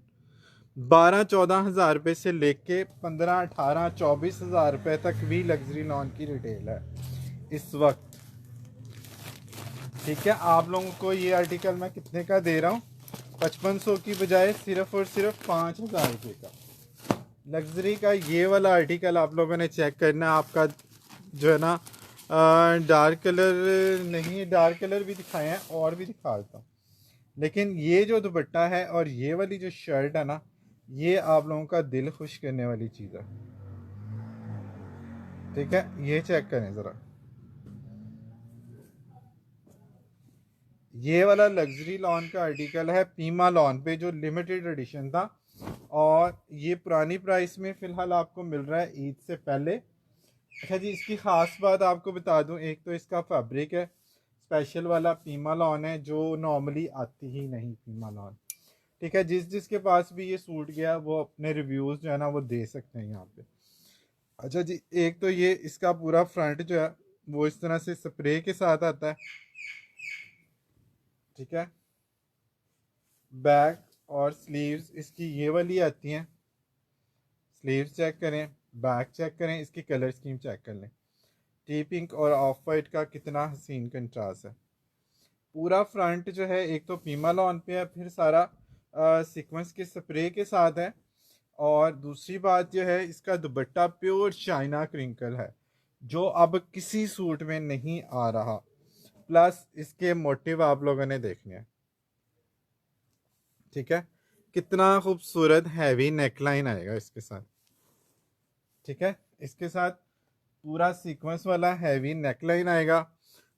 12-14 हज़ार रुपये से लेके 15-18-24 हज़ार रुपये तक भी लग्जरी लॉन की रिटेल है इस वक्त, ठीक है। आप लोगों को ये आर्टिकल मैं कितने का दे रहा हूँ? 5500 की बजाय सिर्फ और सिर्फ 5000 रुपये का। लग्जरी का ये वाला आर्टिकल आप लोगों ने चेक करना है। आपका जो है ना, डार्क कलर नहीं, डार्क कलर भी दिखाए हैं और भी दिखा देता हूँ, लेकिन ये जो दुपट्टा है और ये वाली जो शर्ट है ना, ये आप लोगों का दिल खुश करने वाली चीज़ है, ठीक है। ये चेक करें ज़रा, ये वाला लग्जरी लॉन का आर्टिकल है पीमा लॉन पे, जो लिमिटेड एडिशन था, और ये पुरानी प्राइस में फ़िलहाल आपको मिल रहा है ईद से पहले। अच्छा जी, इसकी ख़ास बात आपको बता दूं, एक तो इसका फैब्रिक है स्पेशल वाला पीमा लॉन है, जो नॉर्मली आती ही नहीं पीमा लॉन, ठीक है, जिस जिसके पास भी ये सूट गया वो अपने रिव्यूज़ जो है ना वो दे सकते हैं यहाँ पे। अच्छा जी, एक तो ये इसका पूरा फ्रंट जो है वो इस तरह से स्प्रे के साथ आता है। ठीक है, बैक और स्लीव्स इसकी ये वाली आती हैं। स्लीव्स चेक करें, बैक चेक करें, इसकी कलर स्कीम चेक कर लें। टी पिंक और ऑफ वाइट का कितना हसीन कंट्रास्ट है। पूरा फ्रंट जो है एक तो पीमा लॉन पे है, फिर सारा सीक्वेंस के स्प्रे के साथ है। और दूसरी बात जो है इसका दुपट्टा प्योर चाइना क्रिंकल है, जो अब किसी सूट में नहीं आ रहा। प्लस इसके मोटिव आप लोगों ने देखने हैं। ठीक है, कितना खूबसूरत हैवी नेकलाइन आएगा इसके साथ। ठीक है, इसके साथ पूरा सीक्वेंस वाला हैवी नेकलाइन आएगा।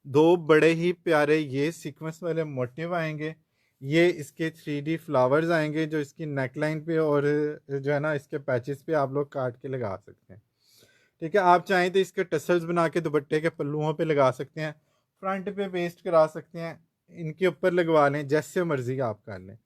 दो बड़े ही प्यारे ये सीक्वेंस वाले मोटिव आएंगे। ये इसके 3D फ्लावर्स आएंगे जो इसकी नेकलाइन पे और जो है ना इसके पैचेस पे आप लोग काट के लगा सकते हैं। ठीक है, आप चाहें तो इसके टसल्स बना के दुपट्टे के पल्लुओं पे लगा सकते हैं, फ्रंट पे पेस्ट करा सकते हैं, इनके ऊपर लगवा लें, जैसे मर्जी आप कर लें।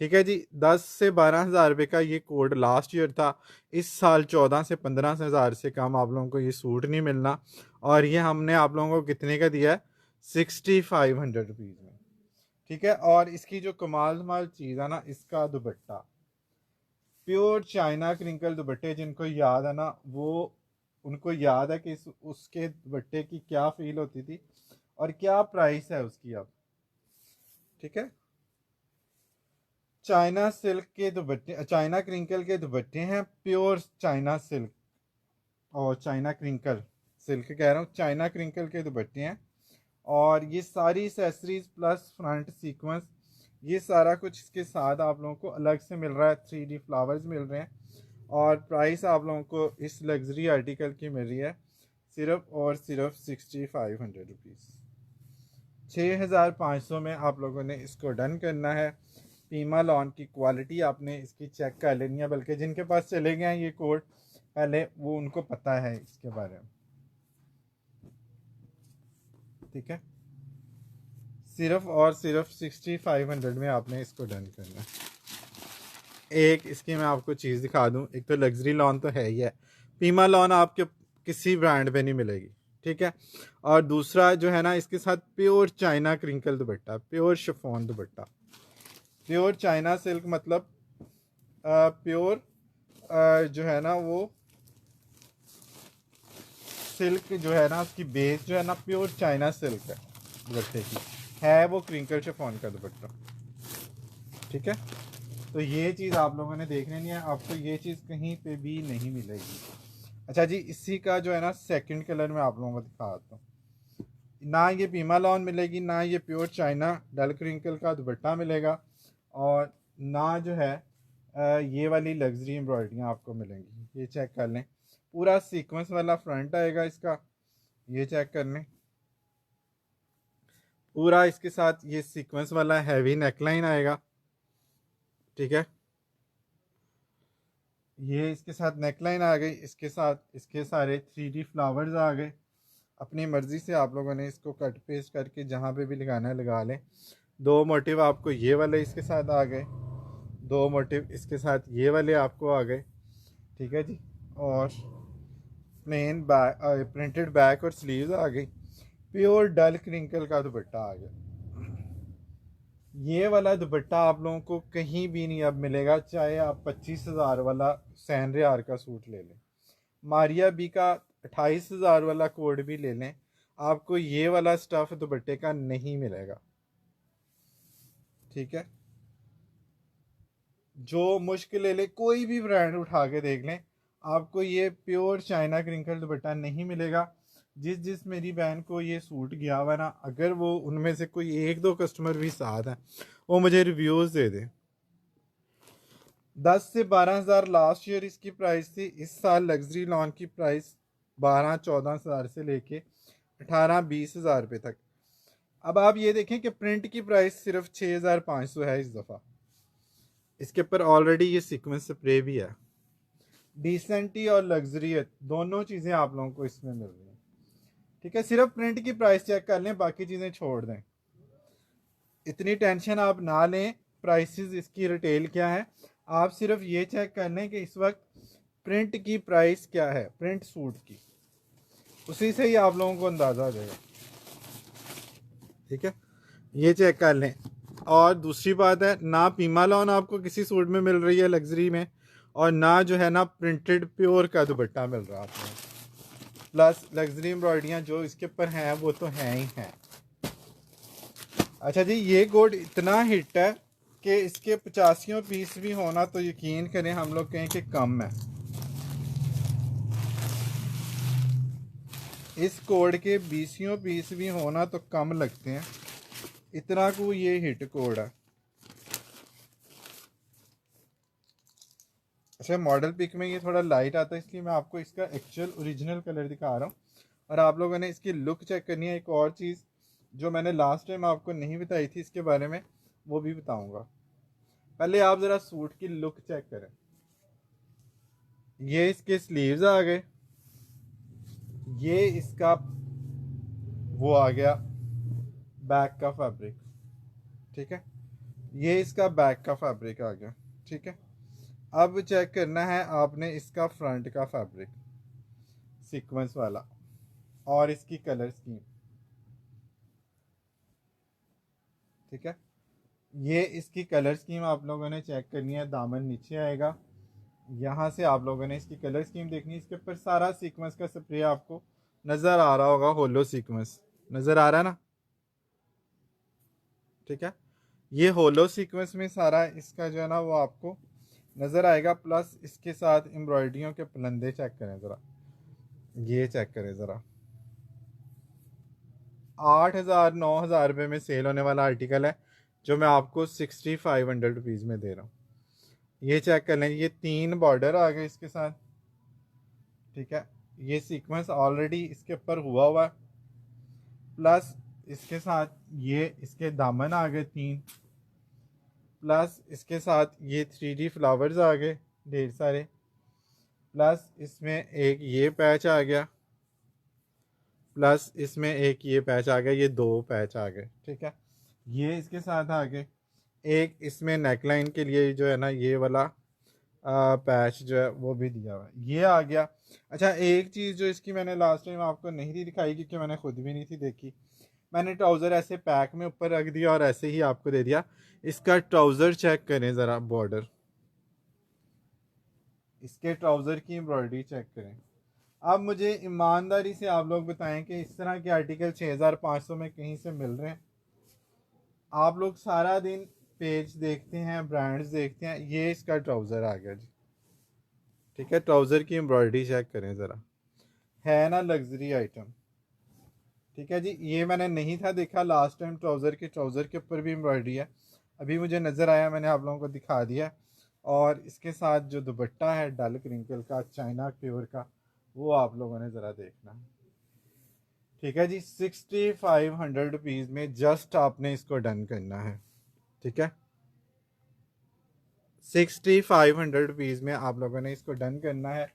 ठीक है जी, 10 से 12 हज़ार रुपये का ये कोड लास्ट ईयर था। इस साल 14 से 15 हज़ार से कम आप लोगों को ये सूट नहीं मिलना। और ये हमने आप लोगों को कितने का दिया है, 6500 रुपीज़ में। ठीक है, और इसकी जो कमाल धमाल चीज़ है ना, इसका दुपट्टा प्योर चाइना क्रिंकल दुपट्टे जिनको याद है ना, वो उनको याद है कि उसके दुपट्टे की क्या फील होती थी और क्या प्राइस है उसकी अब। ठीक है, चाइना सिल्क के दुपट्टे, चाइना क्रिंकल के दुपट्टे हैं, प्योर चाइना सिल्क और चाइना क्रिंकल सिल्क कह रहा हूँ, चाइना क्रिंकल के दुपट्टे हैं। और ये सारी एसेसरीज प्लस फ्रंट सीक्वेंस, ये सारा कुछ इसके साथ आप लोगों को अलग से मिल रहा है। 3D फ्लावर्स मिल रहे हैं। और प्राइस आप लोगों को इस लग्जरी आर्टिकल की मिल रही है सिर्फ और सिर्फ 6500 रुपीज़। 6500 में आप लोगों ने इसको डन करना है। पीमा लॉन की क्वालिटी आपने इसकी चेक कर लेनी है, बल्कि जिनके पास चले गए हैं ये कोड पहले, वो उनको पता है इसके बारे में। ठीक है, सिर्फ और सिर्फ 6500 में आपने इसको डन करना है। एक इसकी मैं आपको चीज़ दिखा दूं, एक तो लग्जरी लॉन तो है ही है, पीमा लॉन आपके किसी ब्रांड पे नहीं मिलेगी। ठीक है, और दूसरा जो है ना इसके साथ प्योर चाइना क्रिंकल दुपट्टा, प्योर शिफॉन दुपट्टा, प्योर चाइना सिल्क मतलब प्योर जो है ना वो सिल्क जो है ना उसकी बेस जो है ना प्योर चाइना सिल्क है दुपट्टे की, है वो क्रिंकल शिफॉन का दुपट्टा। ठीक है, तो ये चीज़ आप लोगों ने देख लेनी है, आपको ये चीज़ कहीं पे भी नहीं मिलेगी। अच्छा जी, इसी का जो है ना सेकंड कलर में आप लोगों को दिखाता हूँ। ना ये पीमा लॉन मिलेगी, ना ये प्योर चाइना डल क्रिंकल का दुपट्टा मिलेगा, और ना जो है ये वाली लग्जरी एम्ब्रॉयडरियाँ आपको मिलेंगी। ये चेक कर लें, पूरा सीक्वेंस वाला फ्रंट आएगा इसका, ये चेक कर लें। पूरा इसके साथ ये सीक्वेंस वाला हैवी नेकलाइन आएगा। ठीक है, ये इसके साथ नेकलाइन आ गई, इसके साथ इसके सारे 3D फ्लावर्स आ गए। अपनी मर्ज़ी से आप लोगों ने इसको कट पेस्ट करके जहाँ पे भी लगाना है लगा लें। दो मोटिव आपको ये वाले इसके साथ आ गए, दो मोटिव इसके साथ ये वाले आपको आ गए। ठीक है जी, और प्लेन बैक, प्रिंटेड बैक और स्लीव्स आ गई। प्योर डल क्रिंकल का दुपट्टा आ गया। ये वाला दुपट्टा आप लोगों को कहीं भी नहीं अब मिलेगा, चाहे आप 25,000 वाला सैन रियार का सूट ले लें, मारिया बी का 28,000 वाला कोड भी ले लें, आपको ये वाला स्टफ दुपट्टे का नहीं मिलेगा। ठीक है, जो मुश्किल ले ले, कोई भी ब्रांड उठा के देख लें, आपको ये प्योर चाइना क्रिंकल दुपट्टा नहीं मिलेगा। जिस जिस मेरी बहन को ये सूट गया हुआ ना, अगर वो उनमें से कोई एक दो कस्टमर भी साथ हैं, वो मुझे रिव्यूज़ दे दें। 10 से 12 हज़ार लास्ट ईयर इसकी प्राइस थी, इस साल लग्जरी लॉन की प्राइस 12-14 हज़ार से लेके 18-20 हज़ार रुपये तक। अब आप ये देखें कि प्रिंट की प्राइस सिर्फ 6500 है इस दफ़ा। इसके ऊपर ऑलरेडी ये सीक्वेंस स्प्रे भी है। डिसेंटी और लग्जरियत दोनों चीज़ें आप लोगों को इसमें मिल रही हैं। ठीक है, सिर्फ प्रिंट की प्राइस चेक कर लें, बाकी चीज़ें छोड़ दें, इतनी टेंशन आप ना लें। प्राइसेस इसकी रिटेल क्या है, आप सिर्फ ये चेक कर लें कि इस वक्त प्रिंट की प्राइस क्या है, प्रिंट सूट की, उसी से ही आप लोगों को अंदाज़ा आ जाएगा। ठीक है, ये चेक कर लें। और दूसरी बात है, ना पीमा लॉन आपको किसी सूट में मिल रही है लग्जरी में, और ना जो है ना प्रिंटेड प्योर का दुपट्टा मिल रहा है आपको। प्लस लग्जरी एम्ब्रॉयडरियाँ जो इसके ऊपर हैं वो तो हैं ही हैं। अच्छा जी, ये कोड इतना हिट है कि इसके 85 पीस भी होना तो यकीन करें हम लोग कहें कि कम है। इस कोड के 20 पीस भी होना तो कम लगते हैं, इतना को ये हिट कोड है। अच्छा, मॉडल पिक में ये थोड़ा लाइट आता है इसलिए मैं आपको इसका एक्चुअल ओरिजिनल कलर दिखा रहा हूँ, और आप लोगों ने इसकी लुक चेक करनी है। एक और चीज़ जो मैंने लास्ट टाइम आपको नहीं बताई थी इसके बारे में, वो भी बताऊंगा। पहले आप ज़रा सूट की लुक चेक करें। ये इसके स्लीव्स आ गए, ये इसका वो आ गया बैक का फैब्रिक। ठीक है, ये इसका बैक का फैब्रिक आ गया। ठीक है, अब चेक करना है आपने इसका फ्रंट का फैब्रिक सीक्वेंस वाला और इसकी कलर स्कीम। ठीक है, ये इसकी कलर स्कीम आप लोगों ने चेक करनी है। दामन नीचे आएगा, यहाँ से आप लोगों ने इसकी कलर स्कीम देखनी है। इसके ऊपर सारा सीक्वेंस का स्प्रे आपको नज़र आ रहा होगा, होलो सीक्वेंस नज़र आ रहा है ना। ठीक है, ये होलो सीक्वेंस में सारा इसका जो है ना वो आपको नज़र आएगा। प्लस इसके साथ एम्ब्रॉयडरियों के पलंदे चेक करें ज़रा, ये चेक करें ज़रा। 8,000 9,000 रुपये में सेल होने वाला आर्टिकल है जो मैं आपको 6500 रुपीज़ में दे रहा हूँ। ये चेक कर लें, ये 3 बॉर्डर आ गए इसके साथ। ठीक है, ये सीक्वेंस ऑलरेडी इसके ऊपर हुआ है, प्लस इसके साथ ये इसके दामन आ गए 3, प्लस इसके साथ ये 3D फ्लावर्स आ गए ढेर सारे, प्लस इसमें एक ये पैच आ गया, प्लस इसमें एक ये पैच आ गया, ये 2 पैच आ गए। ठीक है, ये इसके साथ आ गए। एक इसमें नेकलाइन के लिए जो है ना ये वाला पैच जो है वो भी दिया हुआ है, ये आ गया। अच्छा, एक चीज़ जो इसकी मैंने लास्ट टाइम आपको नहीं थी दिखाई क्योंकि मैंने खुद भी नहीं थी देखी, मैंने ट्राउज़र ऐसे पैक में ऊपर रख दिया और ऐसे ही आपको दे दिया। इसका ट्राउज़र चेक करें ज़रा, बॉर्डर, इसके ट्राउज़र की एम्ब्रॉयडरी चेक करें। अब मुझे ईमानदारी से आप लोग बताएं कि इस तरह के आर्टिकल 6500 में कहीं से मिल रहे हैं? आप लोग सारा दिन पेज देखते हैं, ब्रांड्स देखते हैं, ये इसका ट्राउज़र आ गया जी। ठीक है, ट्राउज़र की एम्ब्रॉयडरी चेक करें ज़रा, है ना लग्जरी आइटम। ठीक है जी, ये मैंने नहीं था देखा लास्ट टाइम। ट्राउज़र के ऊपर भी एम्ब्रॉयडरी है, अभी मुझे नज़र आया, मैंने आप लोगों को दिखा दिया। और इसके साथ जो दुपट्टा है डल क्रिंकल का, चाइना प्योर का, वो आप लोगों ने ज़रा देखना है। ठीक है जी, 6500 रुपीज़ में जस्ट आपने इसको डन करना है। ठीक है, 6500 रुपीज़ में आप लोगों ने इसको डन करना है।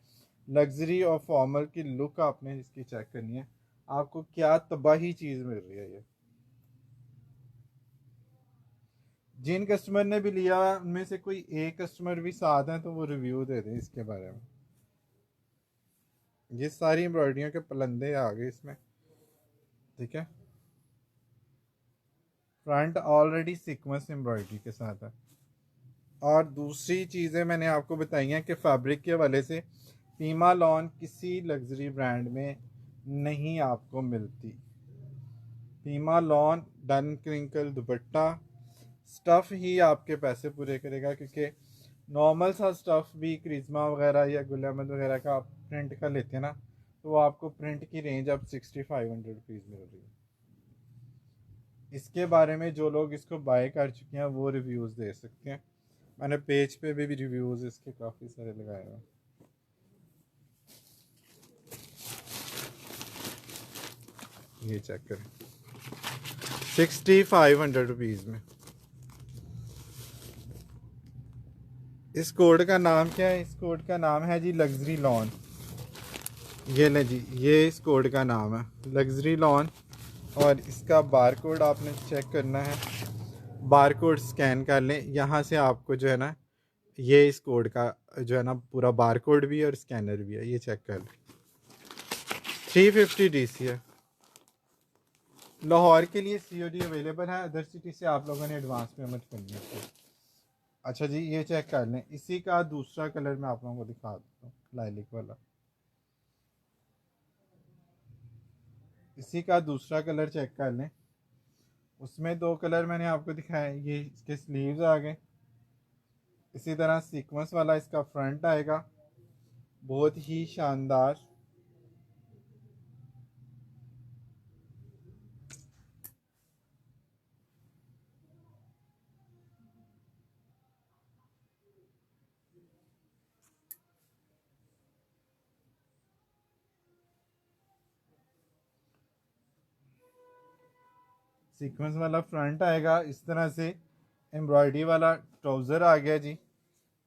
लग्जरी और फॉर्मल की लुक आपने इसकी चेक करनी है। आपको क्या तबाही चीज़ मिल रही है। ये जिन कस्टमर ने भी लिया उनमें से कोई एक कस्टमर भी साथ हैं तो वो रिव्यू दे दें इसके बारे में। ये सारी एम्ब्रॉयडरियों के पलंदे आ गए इसमें। ठीक है, फ्रंट ऑलरेडी सीक्वेंस एम्ब्रॉयडरी के साथ है। और दूसरी चीज़ें मैंने आपको बताई हैं कि फैब्रिक के हवाले से पीमा लॉन किसी लग्जरी ब्रांड में नहीं आपको मिलती। Pima lawn done crinkle dupatta stuff ही आपके पैसे पूरे करेगा, क्योंकि नॉर्मल सा स्टफ़ भी क्रिज्मा वगैरह या गुल अहमद वगैरह का आप प्रिंट का लेते हैं ना, तो वो आपको प्रिंट की रेंज अब 6500 रुपीज़ मिल रही है। इसके बारे में जो लोग इसको बाय कर चुके हैं वो रिव्यूज़ दे सकते हैं। मैंने पेज पे भी रिव्यूज़ इसके काफ़ी सारे लगाए हुए हैं। ये चेक करें, 6500 रुपीज़ में। इस कोड का नाम क्या है? इस कोड का नाम है जी लग्जरी लॉन। ये ले जी, ये इस कोड का नाम है लग्जरी लॉन। और इसका बार कोड आपने चेक करना है। बार कोड स्कैन कर लें। यहाँ से आपको जो है ना ये इस कोड का जो है ना पूरा बार कोड भी है और स्कैनर भी है, ये चेक कर लें। 350 DC है। लाहौर के लिए COD अवेलेबल है, अदर सिटी से आप लोगों ने एडवांस पेमेंट करनी है। अच्छा जी, ये चेक कर लें। इसी का दूसरा कलर मैं आप लोगों को दिखा देता हूँ, लाइलिक वाला। इसी का दूसरा कलर चेक कर लें। उसमें दो कलर मैंने आपको दिखाए, ये इसके स्लीव्स आ गए। इसी तरह सीक्वेंस वाला इसका फ्रंट आएगा, बहुत ही शानदार। सीक्वेंस वाला फ्रंट आएगा। इस तरह से एम्ब्रॉयडरी वाला ट्राउज़र आ गया जी।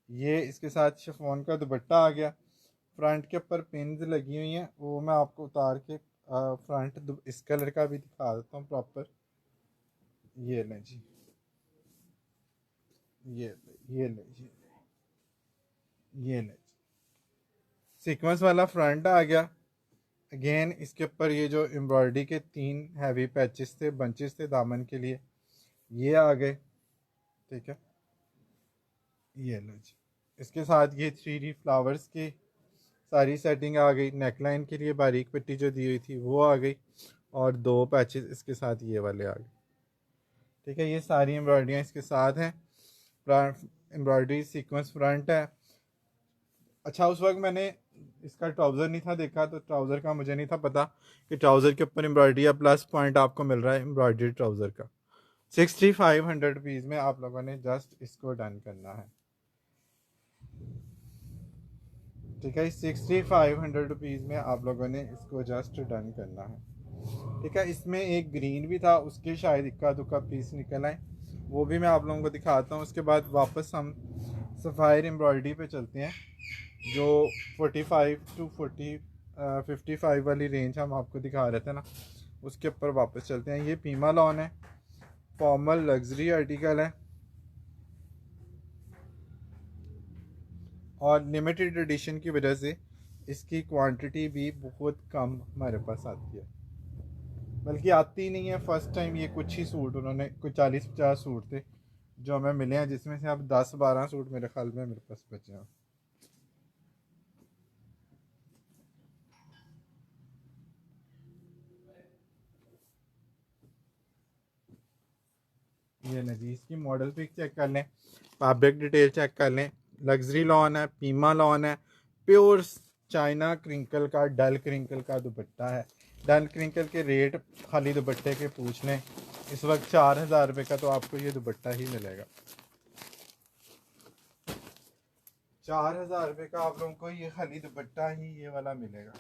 ये इसके साथ शिफॉन का दुपट्टा आ गया। फ्रंट के ऊपर पिन्स लगी हुई हैं, वो मैं आपको उतार के फ्रंट इस कलर का भी दिखा देता हूँ प्रॉपर। ये लें जी, ये ले जी, ये ले। सीक्वेंस वाला फ्रंट आ गया। अगेन इसके ऊपर ये जो एम्ब्रॉयडरी के 3 हैवी पैचेस थे, बंचेस थे दामन के लिए, ये आ गए। ठीक है, ये लो जी। इसके साथ ये 3D फ्लावर्स की सारी सेटिंग आ गई। नेकलाइन के लिए बारीक पट्टी जो दी हुई थी वो आ गई, और 2 पैचेस इसके साथ ये वाले आ गए। ठीक है, ये सारी एम्ब्रॉयडरियाँ इसके साथ हैं। एम्ब्रॉयडरी सीक्वेंस फ्रंट है। अच्छा, उस वक्त मैंने इसका ट्राउज़र नहीं था देखा, तो ट्राउज़र का मुझे नहीं था पता कि ट्राउज़र के ऊपर एम्ब्रॉयडरी या प्लस पॉइंट आपको मिल रहा है एम्ब्रॉयडरी ट्राउज़र का। 6500 रुपीज़ में आप लोगों ने जस्ट इसको डन करना है। ठीक है, 6500 रुपीज़ में आप लोगों ने इसको जस्ट डन करना है। ठीक है, इसमें एक ग्रीन भी था, उसके शायद इक्का दुक्का पीस निकल आए, वो भी मैं आप लोगों को दिखाता हूँ। उसके बाद वापस हम सफ़ायर एम्ब्रॉयडरी पे चलते हैं, जो 45 टू 55 वाली रेंज हम आपको दिखा रहे थे ना, उसके ऊपर वापस चलते हैं। ये पीमा लॉन है, फॉर्मल लग्जरी आर्टिकल है, और लिमिटेड एडिशन की वजह से इसकी क्वांटिटी भी बहुत कम हमारे पास आती है, बल्कि आती ही नहीं है। फर्स्ट टाइम ये कुछ ही सूट उन्होंने, कुछ 40-50 सूट थे जो हमें मिले हैं, जिसमें से अब 10-12 सूट मेरे ख्याल में मेरे पास बचे हैं। ये लें जी, इसकी मॉडल पिक चेक कर लें, फैब्रिक डिटेल चेक कर लें। लग्जरी लॉन है, पीमा लॉन है, प्योर चाइना क्रिंकल का, डल क्रिंकल का दुपट्टा है। डल क्रिंकल के रेट खाली दुपट्टे के पूछ लें, इस वक्त 4000 रुपये का तो आपको ये दुपट्टा ही मिलेगा। 4000 रुपये का आप लोगों को ये खाली दुपट्टा ही ये वाला मिलेगा।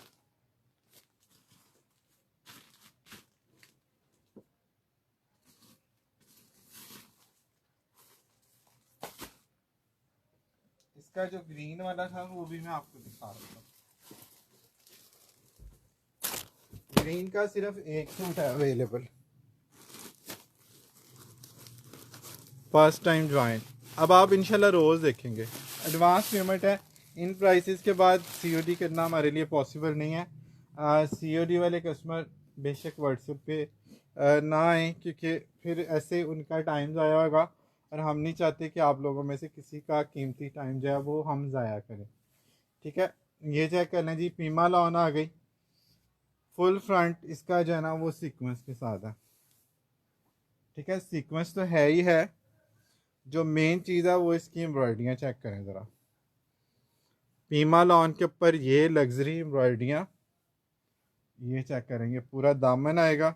इसका जो ग्रीन वाला था वो भी मैं आपको दिखा रहा हूँ। ग्रीन का सिर्फ एक सूट है अवेलेबल, फर्स्ट टाइम ज्वाइन। अब आप इंशाल्लाह रोज़ देखेंगे। एडवांस पेमेंट है, इन प्राइसेस के बाद COD करना हमारे लिए पॉसिबल नहीं है। COD वाले कस्टमर बेशक व्हाट्सएप पे ना आए, क्योंकि फिर ऐसे उनका टाइम ज़ाया होगा, और हम नहीं चाहते कि आप लोगों में से किसी का कीमती टाइम जो है वो हम ज़ाया करें। ठीक है, ये चेक कर लें जी, पीमा लॉन आ गई। फुल फ्रंट इसका जो है ना वो सीक्वेंस के साथ है। ठीक है, सीक्वेंस तो है ही है, जो मेन चीज़ है वो इसकी एम्ब्रॉयडरियाँ चेक करें ज़रा। पीमा लॉन के ऊपर ये लग्जरी एम्ब्रॉयडरियाँ, ये चेक करेंगे, पूरा दामन आएगा।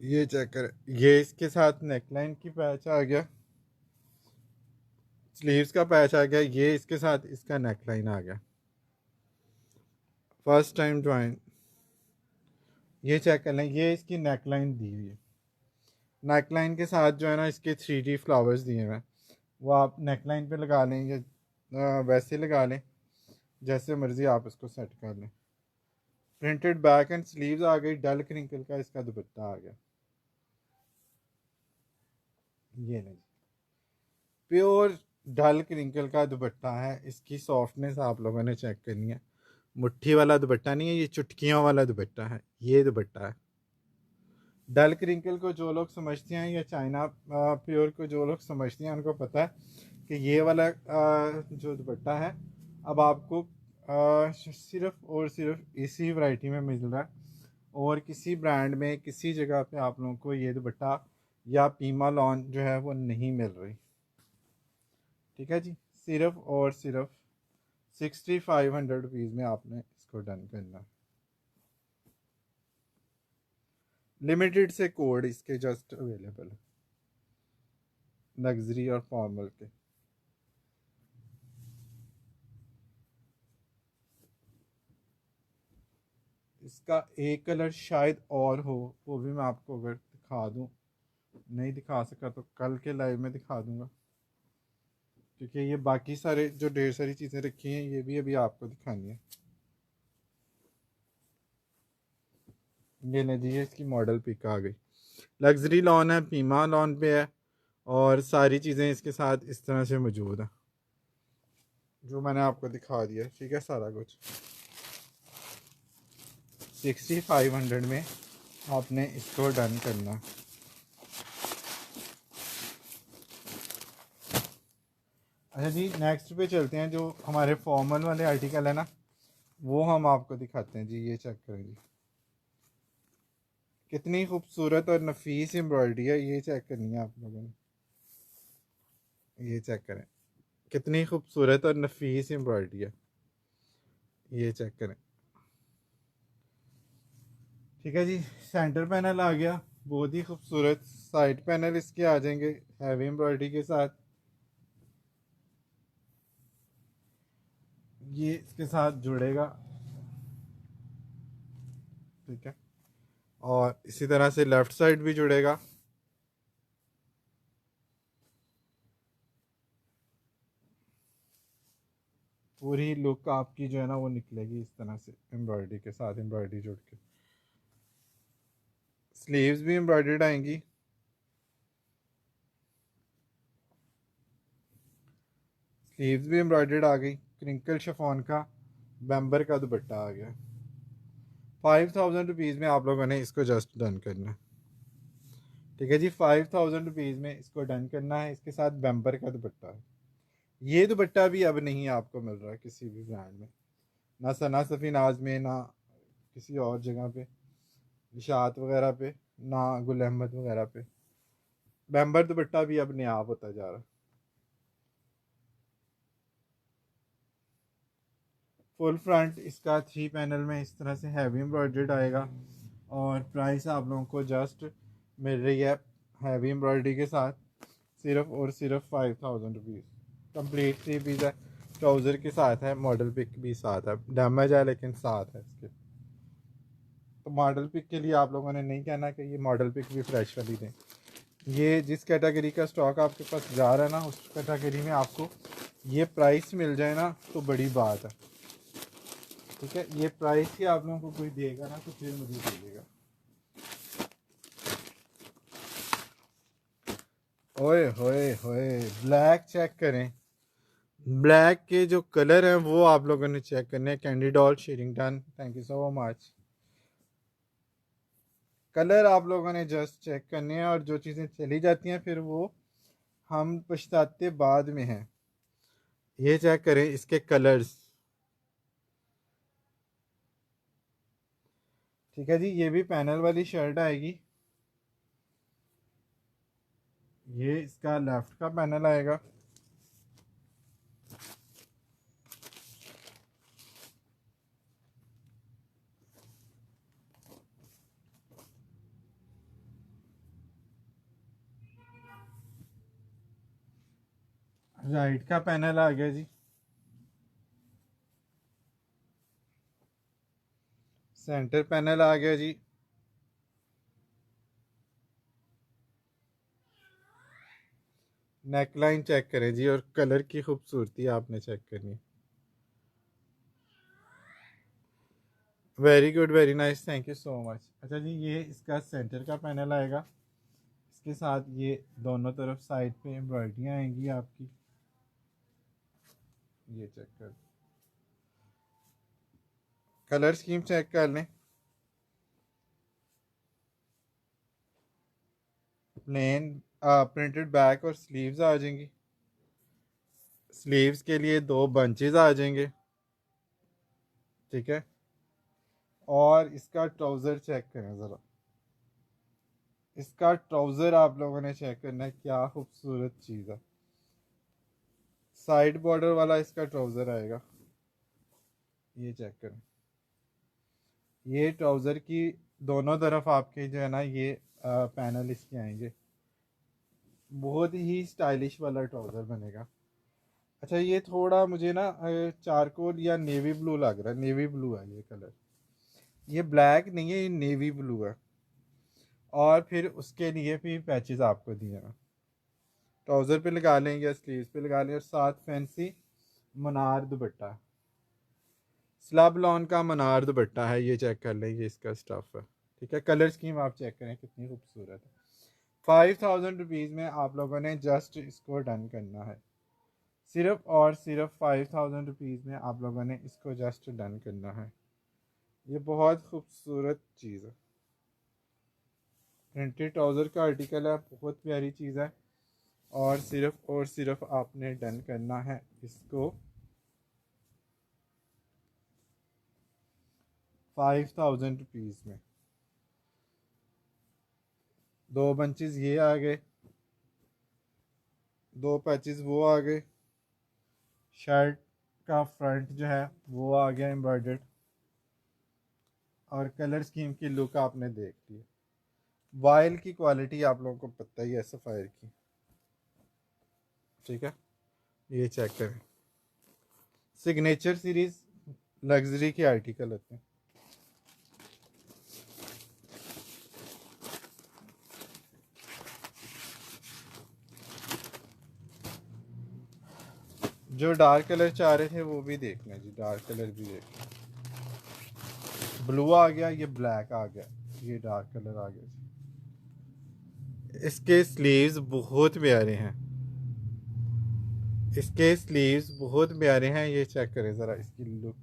ये चेक करें, ये इसके साथ नेकलाइन की पैच आ गया, स्लीव्स का पैच आ गया, ये इसके साथ इसका नेकलाइन आ गया। फर्स्ट टाइम ज्वाइन, ये चेक कर लें, ये इसकी नेकलाइन दी हुई है। नेकलाइन के साथ जो है ना इसके 3D फ्लावर्स दिए हुए हैं, वो आप नेकलाइन पे लगा लें या वैसे लगा लें, जैसे मर्ज़ी आप इसको सेट कर लें। प्रिंटेड बैक एंड स्लीव्स आ गई, डल क्रिंकल का इसका दुपट्टा आ गया। ये नहीं, प्योर डल क्रिंकल का दुपट्टा है। इसकी सॉफ्टनेस आप लोगों ने चेक करनी है। मुट्ठी वाला दुपट्टा नहीं है, ये चुटकियों वाला दुपट्टा है। ये दुपट्टा है। डल क्रिंकल को जो लोग समझते हैं या चाइना प्योर को जो लोग समझते हैं उनको पता है कि ये वाला जो दुपट्टा है अब आपको सिर्फ और सिर्फ इसी वैरायटी में मिल रहा है, और किसी ब्रांड में किसी जगह पे आप लोगों को ये दुपट्टा या पीमा लॉन जो है वो नहीं मिल रही। ठीक है जी, सिर्फ और सिर्फ 6500 रुपीज़ में आपने इसको डन करना है। लिमिटेड से कोड इसके जस्ट अवेलेबल है, लग्जरी और फॉर्मल के। इसका एक कलर शायद और हो, वो भी मैं आपको अगर दिखा दूं, नहीं दिखा सका तो कल के लाइव में दिखा दूंगा, क्योंकि ये बाकी सारे जो ढेर सारी चीज़ें रखी हैं ये भी अभी आपको दिखानी है। ये लीजिए, इसकी मॉडल पिक आ गई। लग्जरी लॉन है, पीमा लॉन पे है, और सारी चीज़ें इसके साथ इस तरह से मौजूद है जो मैंने आपको दिखा दिया। ठीक है, सारा कुछ 6500 में आपने इसको डन करना। अच्छा जी, नेक्स्ट पे चलते हैं। जो हमारे फॉर्मल वाले आर्टिकल है ना, वो हम आपको दिखाते हैं जी। ये चेक करें जी, कितनी खूबसूरत और नफीस एम्ब्रॉयडरी है। ये चेक करनी है आप लोगों ने। ये चेक करें, कितनी खूबसूरत और नफीस एम्ब्रॉयडरी है। ये चेक करें। ठीक है जी, सेंटर पैनल आ गया, बहुत ही खूबसूरत। साइड पैनल इसके आ जाएंगे हैवी एम्ब्रॉयडरी के साथ। ये इसके साथ जुड़ेगा। ठीक है, और इसी तरह से लेफ्ट साइड भी जुड़ेगा। पूरी लुक आपकी जो है ना वो निकलेगी इस तरह से, एम्ब्रॉयडरी के साथ एम्ब्रॉयडरी जुड़ के। स्लीव्स भी एम्ब्रॉयडर्ड आएंगी। स्लीव्स भी एम्ब्रॉयडर्ड आ गई। क्रिंकल शिफॉन का बैम्बर का दुपट्टा आ गया। 5000 रुपीज़ में आप लोगों ने इसको जस्ट डन करना है। ठीक है जी, 5000 रुपीज़ में इसको डन करना है। इसके साथ बैम्बर का दुपट्टा है। ये दुपट्टा भी अब नहीं आपको मिल रहा किसी भी ब्रांड में, ना सना सफ़ीनाज में, ना किसी और जगह पे, निशात वगैरह पे, ना गुल अहमद वगैरह पे। बैम्बर दुपट्टा भी अब नया होता जा रहा है। फुल फ्रंट इसका 3 पैनल में इस तरह से हैवी एम्ब्रॉयडर्ड आएगा, और प्राइस आप लोगों को जस्ट मिल रही है हैवी एम्ब्रॉयडरी के साथ सिर्फ और सिर्फ 5000 रुपीज़। कंप्लीट 3 पीस है, ट्राउज़र के साथ है, मॉडल पिक भी साथ है। डैमेज है लेकिन साथ है इसके। तो मॉडल पिक के लिए आप लोगों ने नहीं कहना कि ये मॉडल पिक भी फ्रेश वाली दें। ये जिस कैटेगरी का स्टॉक आपके पास जा रहा है ना, उस कैटेगरी में आपको ये प्राइस मिल जाए ना तो बड़ी बात है। ठीक है, ये प्राइस ही आप लोगों को कोई देगा ना तो फिर मुझे दे देगा। ओए होए होए, ब्लैक चेक करें। ब्लैक के जो कलर हैं वो आप लोगों ने चेक करने हैं। Candy doll Sherrington, thank you so much. Colour आप लोगों ने जस्ट चेक करने हैं, और जो चीज़ें चली जाती हैं फिर वो हम पछताते बाद में हैं। ये चेक करें इसके कलर्स। ठीक है जी, ये भी पैनल वाली शर्ट आएगी। ये इसका लेफ्ट का पैनल आएगा। राइट का पैनल आ गया जी। सेंटर पैनल आ गया जी। नेक लाइन चेक करें जी, और कलर की खूबसूरती आपने चेक करनी। Very good, very nice, thank you so much. अच्छा जी, ये इसका सेंटर का पैनल आएगा। इसके साथ ये दोनों तरफ साइड पे एम्ब्रॉयडरियाँ आएंगी आपकी, ये चेक कर, कलर स्कीम चेक कर लें। प्लेन प्रिंटेड बैक और स्लीव्स आ जाएंगी। स्लीव्स के लिए 2 बंचेस आ जाएंगे, ठीक है। और इसका ट्राउज़र चेक करें ज़रा, इसका ट्राउज़र आप लोगों ने चेक करना है, क्या खूबसूरत चीज़ है। साइड बॉर्डर वाला इसका ट्राउज़र आएगा, ये चेक करें। ये ट्राउज़र की दोनों तरफ आपके जो है ना ये पैनल इसके आएंगे, बहुत ही स्टाइलिश वाला ट्राउज़र बनेगा। अच्छा ये थोड़ा मुझे ना चारकोल या नेवी ब्लू लग रहा है, नेवी ब्लू है ये कलर, ये ब्लैक नहीं है, ये नेवी ब्लू है। और फिर उसके लिए भी पैचेस आपको दिए हैं, ट्राउज़र पे लगा लें या स्लीव्स पे लगा लें। और साथ फैंसी मनार दुपट्टा, स्लब लॉन का मनार दुपट्टा है, ये चेक कर लें, ये इसका स्टफ़ है, ठीक है। कलर स्कीम आप चेक करें कितनी खूबसूरत है। 5000 रुपीज़ में आप लोगों ने जस्ट इसको डन करना है, सिर्फ और सिर्फ 5000 रुपीज़ में आप लोगों ने इसको जस्ट डन करना है। ये बहुत खूबसूरत चीज़ है, प्रिंटेड ट्राउज़र का आर्टिकल है, बहुत प्यारी चीज़ है। और सिर्फ आपने डन करना है इसको 5000 रुपीज़ में। 2 बंचेस ये आ गए, 2 पैचेस वो आ गए, शर्ट का फ्रंट जो है वो आ गया एम्ब्रॉयडर्ड, और कलर स्कीम की लुक आपने देख ली। वाइल की क्वालिटी आप लोगों को पता ही है सफ़ायर की, ठीक है। ये चेक करें, सिग्नेचर सीरीज लग्जरी के आर्टिकल होते हैं। जो डार्क कलर चाह रहे थे वो भी देख लें जी, डार्क कलर भी देख लें। ब्लू आ गया, ये ब्लैक आ गया, ये डार्क कलर आ गया जी। इसके स्लीव्स बहुत प्यारे हैं, इसके स्लीव्स बहुत प्यारे हैं, ये चेक करें ज़रा इसकी लुक।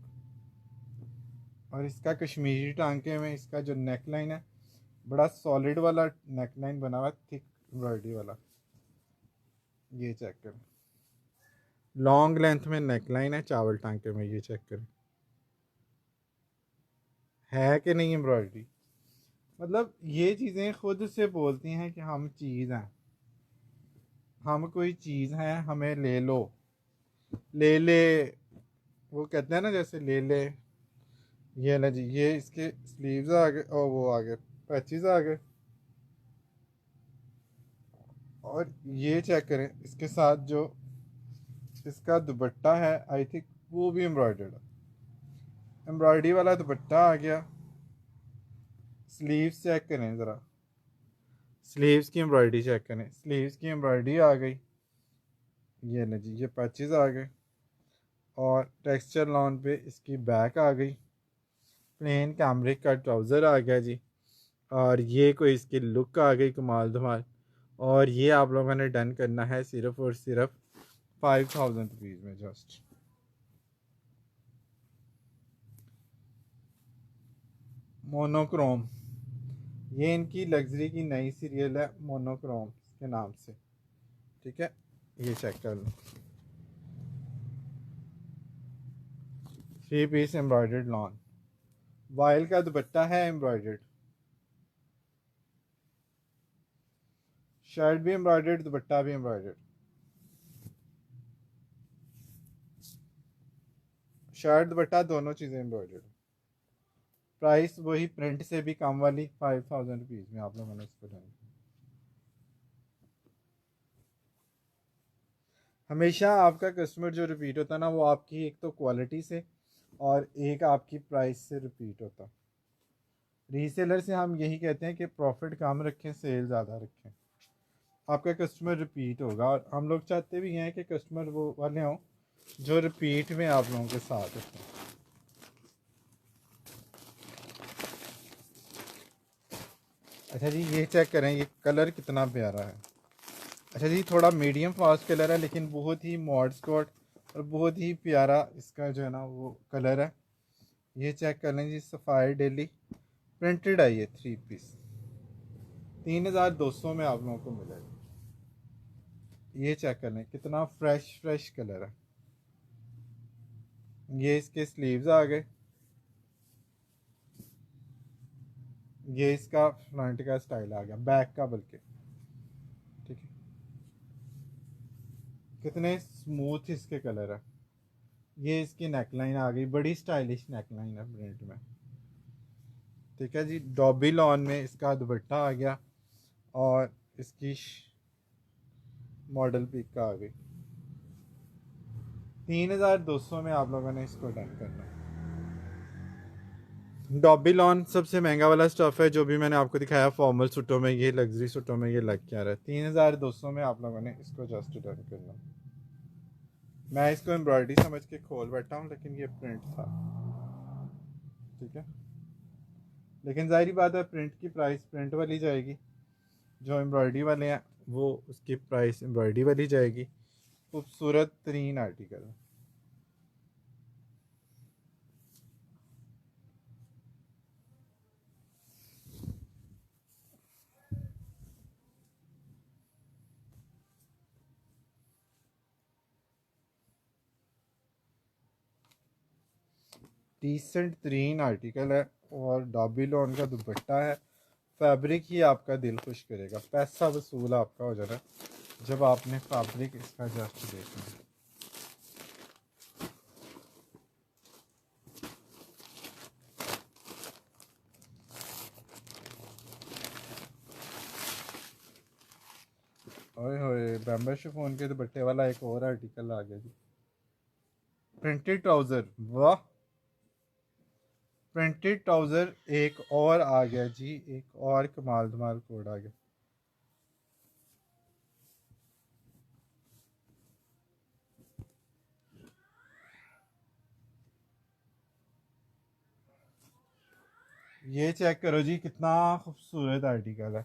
और इसका कश्मीरी टांके में इसका जो नेक लाइन है, बड़ा सॉलिड वाला नेक लाइन बना हुआ है, थिक एम्ब्रॉयडरी वाला, ये चेक करें। लॉन्ग लेंथ में नेक लाइन है चावल टांके में, ये चेक करें, है कि नहीं एम्ब्रॉयडरी। मतलब ये चीज़ें खुद से बोलती हैं कि हम चीज़ हैं, हम कोई चीज़ हैं, हमें ले लो, ले ले, वो कहते हैं ना जैसे ले ले। ये ना जी, ये इसके स्लीव्स आ गए और वो आ गए पैचेस आ गए। और ये चेक करें, इसके साथ जो इसका दुपट्टा है आई थिंक वो भी एम्ब्रॉयडर्ड है, एम्ब्रॉयडरी वाला दुपट्टा आ गया। स्लीव्स चेक करें ज़रा, स्लीव्स की एम्ब्रॉयडरी चेक करें, स्लीव्स की एम्ब्रॉयडरी आ गई, ये ना जी, ये पैचेस आ गए। और टेक्सचर लॉन पे इसकी बैक आ गई, प्लेन कैमरिक का ट्राउज़र आ गया जी। और ये कोई इसकी लुक आ गई कमाल धमाल। और ये आप लोगों ने डन करना है सिर्फ और सिर्फ 5000 रुपीज़ में जस्ट। मोनोक्रोम, ये इनकी लग्जरी की नई सीरियल है मोनोक्रोम के नाम से, ठीक है। ये चेक कर लो, 3 पीस एम्ब्रॉयडर्ड लॉन, वाइल का दुपट्टा है एम्ब्रॉयडर्ड, शर्ट भी एम्ब्रॉयडर्ड, दुपट्टा भी एम्ब्रॉयडर्ड, शर्ट दुपट्टा दोनों चीज़ें एम्ब्रॉयडर्ड। प्राइस वही प्रिंट से भी कम वाली 5000 रुपीज़ में आप लोगों ने इसको डन। हमेशा आपका कस्टमर जो रिपीट होता है ना, वो आपकी एक तो क्वालिटी से और एक आपकी प्राइस से रिपीट होता। रीसेलर से हम यही कहते हैं कि प्रॉफिट कम रखें, सेल ज़्यादा रखें, आपका कस्टमर रिपीट होगा। और हम लोग चाहते भी हैं कि कस्टमर वो वाले हों जो रिपीट में आप लोगों के साथ होते हैं। अच्छा जी, ये चेक करें, ये कलर कितना प्यारा है। अच्छा जी, थोड़ा मीडियम फास्ट कलर है लेकिन बहुत ही मॉड स्कॉट और बहुत ही प्यारा इसका जो है ना वो कलर है। ये चेक कर लें जी, सफ़ायर डेली प्रिंटेड है, ये 3 पीस 3200 में आप लोगों को मिलेगा। ये चेक कर लें, कितना फ्रेश फ्रेश कलर है। ये इसके स्लीव्स आ गए, ये इसका फ्रंट का स्टाइल आ गया, बैक का बल्कि, ठीक है। कितने स्मूथ इसके कलर है। ये इसकी नेकलाइन आ गई, बड़ी स्टाइलिश नेकलाइन है प्रिंट में, ठीक है जी। डॉबी लॉन में इसका दुपट्टा आ गया और इसकी मॉडल पिक का आ गई। 3200 में आप लोगों ने इसको डन करना है। डॉबी लॉन सबसे महंगा वाला स्टफ है जो भी मैंने आपको दिखाया फॉर्मल सूटों में, ये लग्जरी सूटों में ये लग क्या रहा है। 3200 में आप लोगों ने इसको जस्ट डन करना। मैं इसको एम्ब्रॉयडरी समझ के खोल बैठा हूँ लेकिन ये प्रिंट था, ठीक है। लेकिन जाहिर बात है प्रिंट की प्राइस प्रिंट वाली जाएगी, जो एम्ब्रॉयडरी वाले हैं वो उसकी प्राइस एम्ब्रॉयडरी वाली जाएगी। खूबसूरत तरीन आर्टिकल है। डिसेंट तरीन आर्टिकल है और डॉबी लॉन का दुपट्टा है। फैब्रिक ही आपका दिल खुश करेगा, पैसा वसूल आपका हो जाना जब आपने फैब्रिक इसका जस्ट देखना है। ओए होए, बैम्बा शिफॉन के दुपट्टे वाला एक और आर्टिकल आ गया जी, प्रिंटेड ट्राउजर। वाह, प्रिंटेड ट्राउजर एक और आ गया जी, एक और कमाल धमाल कोड आ गया। ये चेक करो जी, कितना खूबसूरत आर्टिकल है।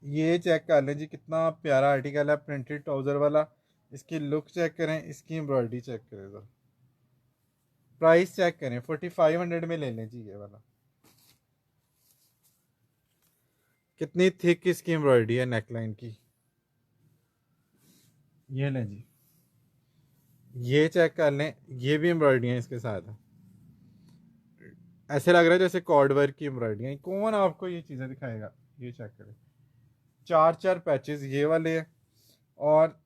ये चेक कर लें जी, कितना प्यारा आर्टिकल है, प्रिंटेड ट्राउजर वाला। इसकी लुक चेक करें, इसकी एम्ब्रॉयडरी चेक करें जरा, प्राइस चेक करें, 4500 में ले लें जी ये वाला। कितनी थिक इसकी एम्ब्रॉयडरी है नेकलाइन की, ये लें जी। ये चेक कर लें, ये भी एम्ब्रॉयडरी है इसके साथ है। ऐसे लग रहा है जैसे कॉर्ड वर्क की एम्ब्रॉयडरी है। कौन आपको ये चीज़ें दिखाएगा। ये चेक करें, चार चार पैचेस ये वाले हैं और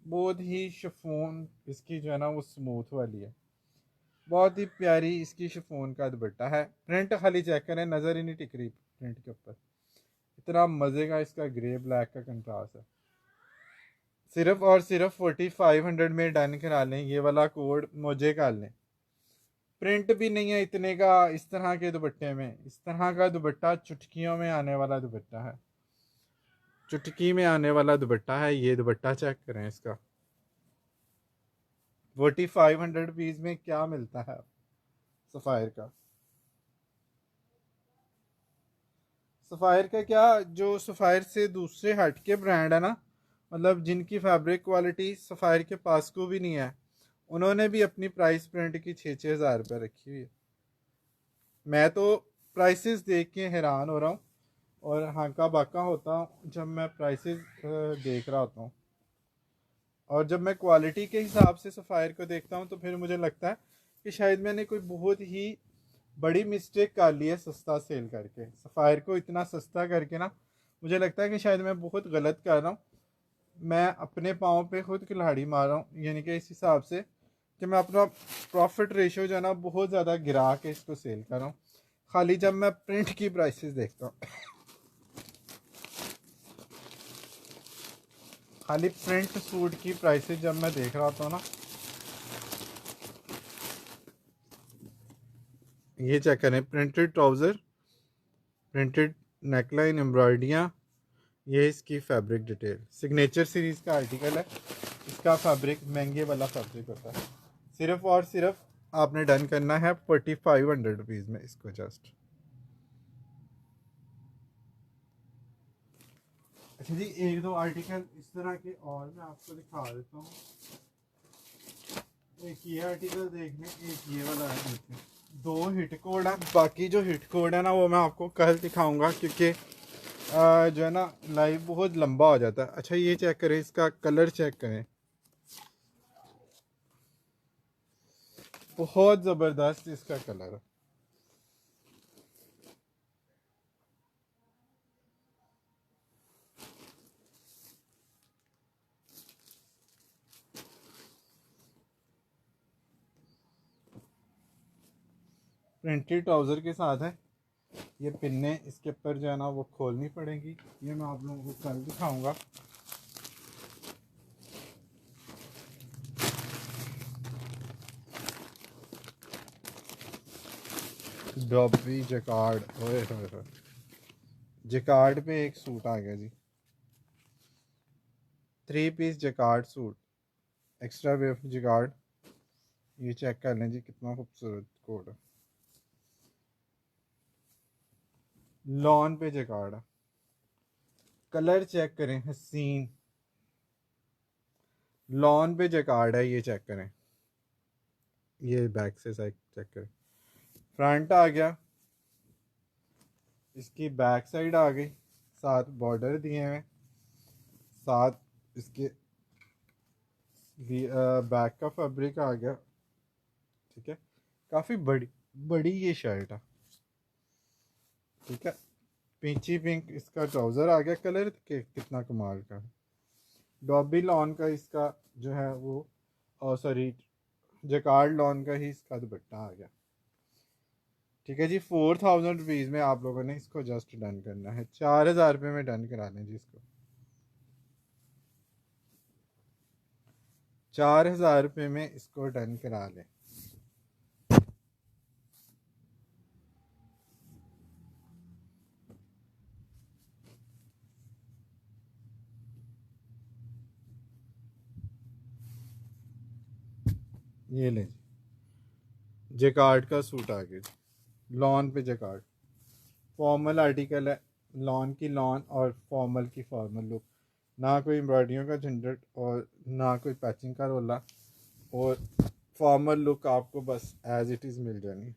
बहुत ही शिफॉन इसकी जो है ना वो स्मूथ वाली है। बहुत ही प्यारी इसकी शिफॉन का दुपट्टा है। प्रिंट खाली चेक करें, नज़र ही नहीं टिक रही प्रिंट के ऊपर। इतना मज़े का इसका ग्रे ब्लैक का कंट्रास्ट है। सिर्फ और सिर्फ 4500 में डन करा लें, ये वाला कोड मुझे कर लें। प्रिंट भी नहीं है इतने का इस तरह के दुपट्टे में। इस तरह का दुपट्टा चुटकियों में आने वाला दुपट्टा है, चुटकी में आने वाला दुपट्टा है। ये दुपट्टा चेक करें इसका, 4500 रुपीज़ में क्या मिलता है सफ़ायर का। सफ़ायर का क्या, जो सफ़ायर से दूसरे हट के ब्रांड है ना, मतलब जिनकी फैब्रिक क्वालिटी सफ़ायर के पास को भी नहीं है, उन्होंने भी अपनी प्राइस प्रिंट की 6-6 हज़ार रुपये रखी हुई है। मैं तो प्राइसेस देख के हैरान हो रहा हूँ और हाका बाका होता हूँ जब मैं प्राइसेस देख रहा होता हूँ। और जब मैं क्वालिटी के हिसाब से सफ़ायर को देखता हूँ तो फिर मुझे लगता है कि शायद मैंने कोई बहुत ही बड़ी मिस्टेक कर ली है सस्ता सेल करके। सफ़ायर को इतना सस्ता करके ना, मुझे लगता है कि शायद मैं बहुत गलत कर रहा हूँ। मैं अपने पाँव पे खुद कुल्हाड़ी मार रहा हूँ, यानी कि इस हिसाब से कि मैं अपना प्रॉफिट रेशियो जो है ना बहुत ज़्यादा गिरा के इसको सेल कर रहा हूँ, खाली जब मैं प्रिंट की प्राइसेस देखता हूँ। खाली प्रिंट सूट की प्राइसेस जब मैं देख रहा होता हूँ ना, ये चेक करें, प्रिंटेड ट्राउज़र, प्रिंटेड नेकलाइन, एम्ब्रॉयडरियाँ, ये इसकी फैब्रिक डिटेल। सिग्नेचर सीरीज़ का आर्टिकल है। इसका फैब्रिक महंगे वाला फैब्रिक होता है। सिर्फ और सिर्फ आपने डन करना है 4500 रुपीज़ में इसको जस्ट। अच्छा जी, एक दो आर्टिकल इस तरह के और मैं आपको दिखा देता हूँ। एक ये आर्टिकल देख लें, एक ये वाला है देखें। दो हिट कोड है, बाकी जो हिट कोड है ना वो मैं आपको कल दिखाऊंगा, क्योंकि जो है ना लाइव बहुत लंबा हो जाता है। अच्छा ये चेक करें, इसका कलर चेक करें, बहुत ज़बरदस्त इसका कलर है। प्रिंटेड ट्राउज़र के साथ है। ये पिन्ने इसके ऊपर जो है ना वो खोलनी पड़ेगी, ये मैं आप लोगों को कल दिखाऊंगा। डॉबी जैकार्ड, ओए होए होए, जैकार्ड पे एक सूट आ गया जी, 3 piece jacquard suit, extra wave jacquard. ये चेक कर लें जी, कितना खूबसूरत कोड है। लॉन पे जैकार्ड है, कलर चेक करें हसीन। लॉन पे जैकार्ड है, ये चेक करें। ये बैक से साइड चेक करें, फ्रंट आ गया, इसकी बैक साइड आ गई, साथ बॉर्डर दिए हुए, साथ इसके बैक का फैब्रिक आ गया। ठीक है, काफ़ी बड़ी बड़ी ये शर्ट है। ठीक है, पिंची पिंक इसका ट्राउज़र आ गया, कलर के कितना कमाल का है। डॉबी लॉन का इसका जो है वो, और सॉरी जैकार्ड लॉन का ही इसका दुपट्टा आ गया। ठीक है जी, 4000 रुपीज़ में आप लोगों ने इसको जस्ट डन करना है। 4000 रुपये में डन करा लें जी इसको। 4000 रुपये में इसको डन करा लें। ये लें जी, जैकार्ड का सूट आ गया जी, लॉन पे जैकार्ड, फॉर्मल आर्टिकल है। लॉन की लॉन और फॉर्मल की फॉर्मल लुक, ना कोई एम्ब्रॉयडरियों का झंझट और ना कोई पैचिंग का रोला, और फॉर्मल लुक आपको बस एज इट इज़ मिल जानी।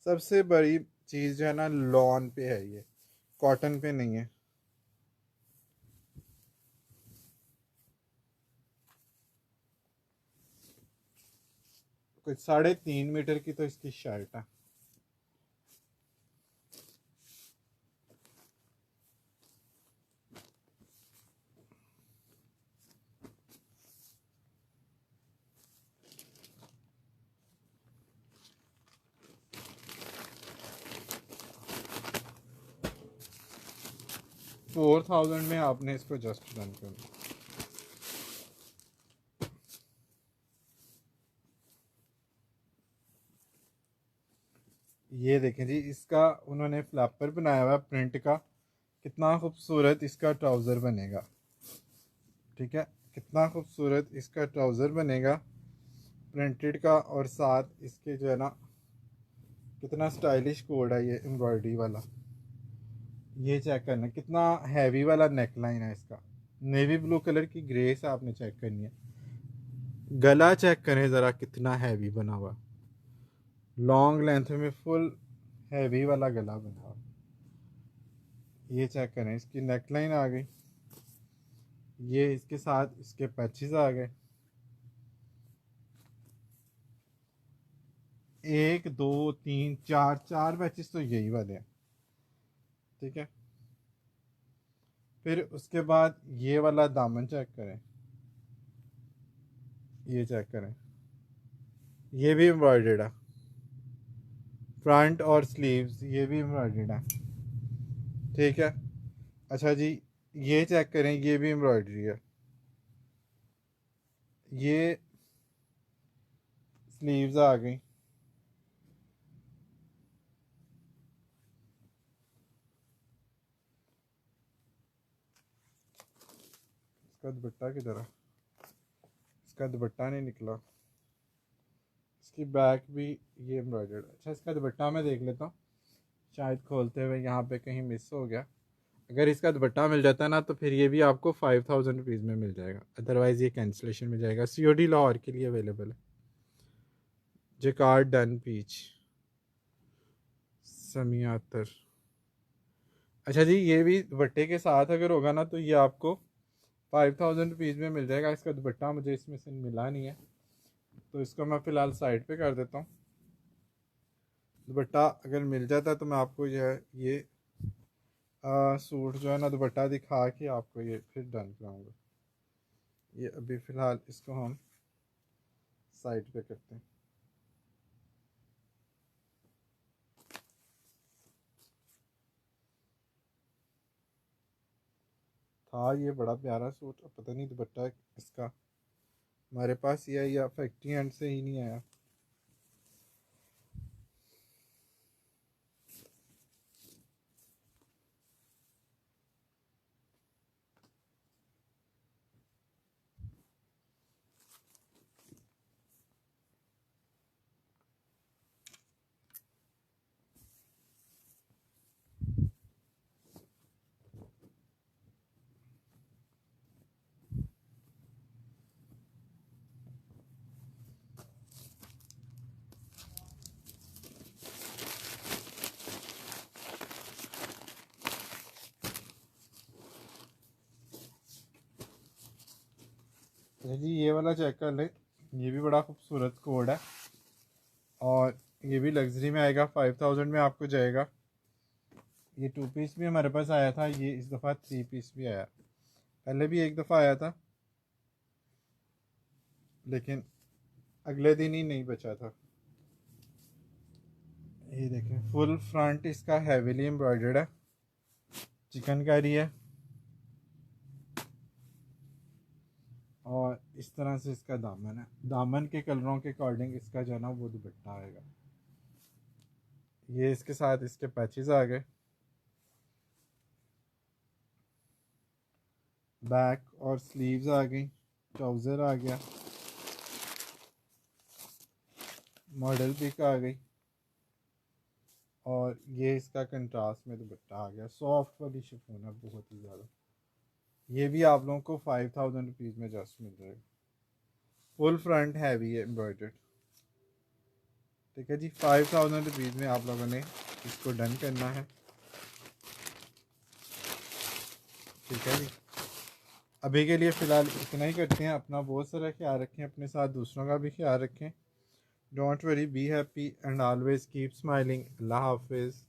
सबसे बड़ी चीज़ जो है ना, लॉन पे है, ये कॉटन पे नहीं है। कुछ 3.5 मीटर की तो इसकी शर्ट है। $4000 में आपने इसको जस्ट डन करना। ये देखें जी, इसका उन्होंने फ्लैपर बनाया हुआ प्रिंट का, कितना खूबसूरत इसका ट्राउज़र बनेगा। ठीक है, कितना खूबसूरत इसका ट्राउज़र बनेगा प्रिंटेड का, और साथ इसके जो है ना कितना स्टाइलिश कोड है ये एम्ब्रॉयडरी वाला। ये चेक करना, कितना हैवी वाला नेक लाइन है इसका, नेवी ब्लू कलर की ग्रेस आपने चेक करनी है। गला चेक करें ज़रा, कितना हैवी बना हुआ, लॉन्ग लेंथ में फुल हैवी वाला गला बना हुआ। ये चेक करें, इसकी नेक लाइन आ गई, ये इसके साथ इसके पैचेस आ गए, 1 2 3 4 4 पैचेस तो यही वाले हैं। ठीक है, फिर उसके बाद ये वाला दामन चेक करें, ये चेक करें, ये भी एम्ब्रॉयडर्ड है, फ्रंट और स्लीव्स ये भी एम्ब्रॉयडर्ड है। ठीक है, अच्छा जी, ये चेक करें, ये भी एम्ब्रॉयडरी है, ये स्लीव्स आ गई। इसका दुपट्टा किधर है, इसका दुपट्टा नहीं निकला, इसकी बैक भी ये एम्ब्रॉयडर्ड। अच्छा, इसका दुपट्टा मैं देख लेता हूँ, शायद खोलते हुए यहाँ पे कहीं मिस हो गया। अगर इसका दुपट्टा मिल जाता है ना तो फिर ये भी आपको 5000 रुपीज़ में मिल जाएगा, अदरवाइज़ ये कैंसिलेशन में जाएगा। COD लाहौर के लिए अवेलेबल है। जेकार्ड डन पीच समियातर। अच्छा जी, ये भी दुपट्टे के साथ अगर होगा ना तो ये आपको 5000 रुपीज़ में मिल जाएगा। इसका दुपट्टा मुझे इसमें से मिला नहीं है, तो इसको मैं फ़िलहाल साइड पे कर देता हूँ। दुपट्टा अगर मिल जाता तो मैं आपको ये सूट जो है ना दुपट्टा दिखा के आपको ये फिर डन कराऊंगा। ये अभी फ़िलहाल इसको हम साइड पे करते हैं। था ये बड़ा प्यारा सूट, अब पता नहीं दुपट्टा इसका हमारे पास ही है या फैक्ट्री एंड से ही नहीं आया। अच्छा जी, ये वाला चेक कर ले, ये भी बड़ा खूबसूरत कोड है और ये भी लग्जरी में आएगा, 5000 में आपको जाएगा। ये 2 पीस भी हमारे पास आया था, ये इस दफ़ा 3 पीस भी आया। पहले भी एक दफ़ा आया था लेकिन अगले दिन ही नहीं बचा था। ये देखें, फुल फ्रंट इसका हैवीली एम्ब्रॉयडर्ड है, चिकनकारी है और इस तरह से इसका दामन है। दामन के कलरों के अकॉर्डिंग इसका जो है ना वो दुपट्टा आएगा। ये इसके साथ इसके पैचेस आ गए, बैक और स्लीव्स आ गई, ट्राउज़र आ गया, मॉडल पिक आ गई और ये इसका कंट्रास्ट में दुपट्टा आ गया। सॉफ्ट वाली शिफॉन है बहुत ही ज़्यादा। ये भी आप लोगों को 5000 रुपीज़ में जस्ट मिल जाएगा। फुल फ्रंट हैवी है एम्ब्रॉयडर्ड। ठीक है जी, 5000 रुपीज़ में आप लोगों ने इसको डन करना है। ठीक है जी, अभी के लिए फ़िलहाल इतना ही करते हैं। अपना बहुत सारा ख्याल रखें, अपने साथ दूसरों का भी ख्याल रखें। Don't worry, be happy and always keep smiling. Allah हाफिज़।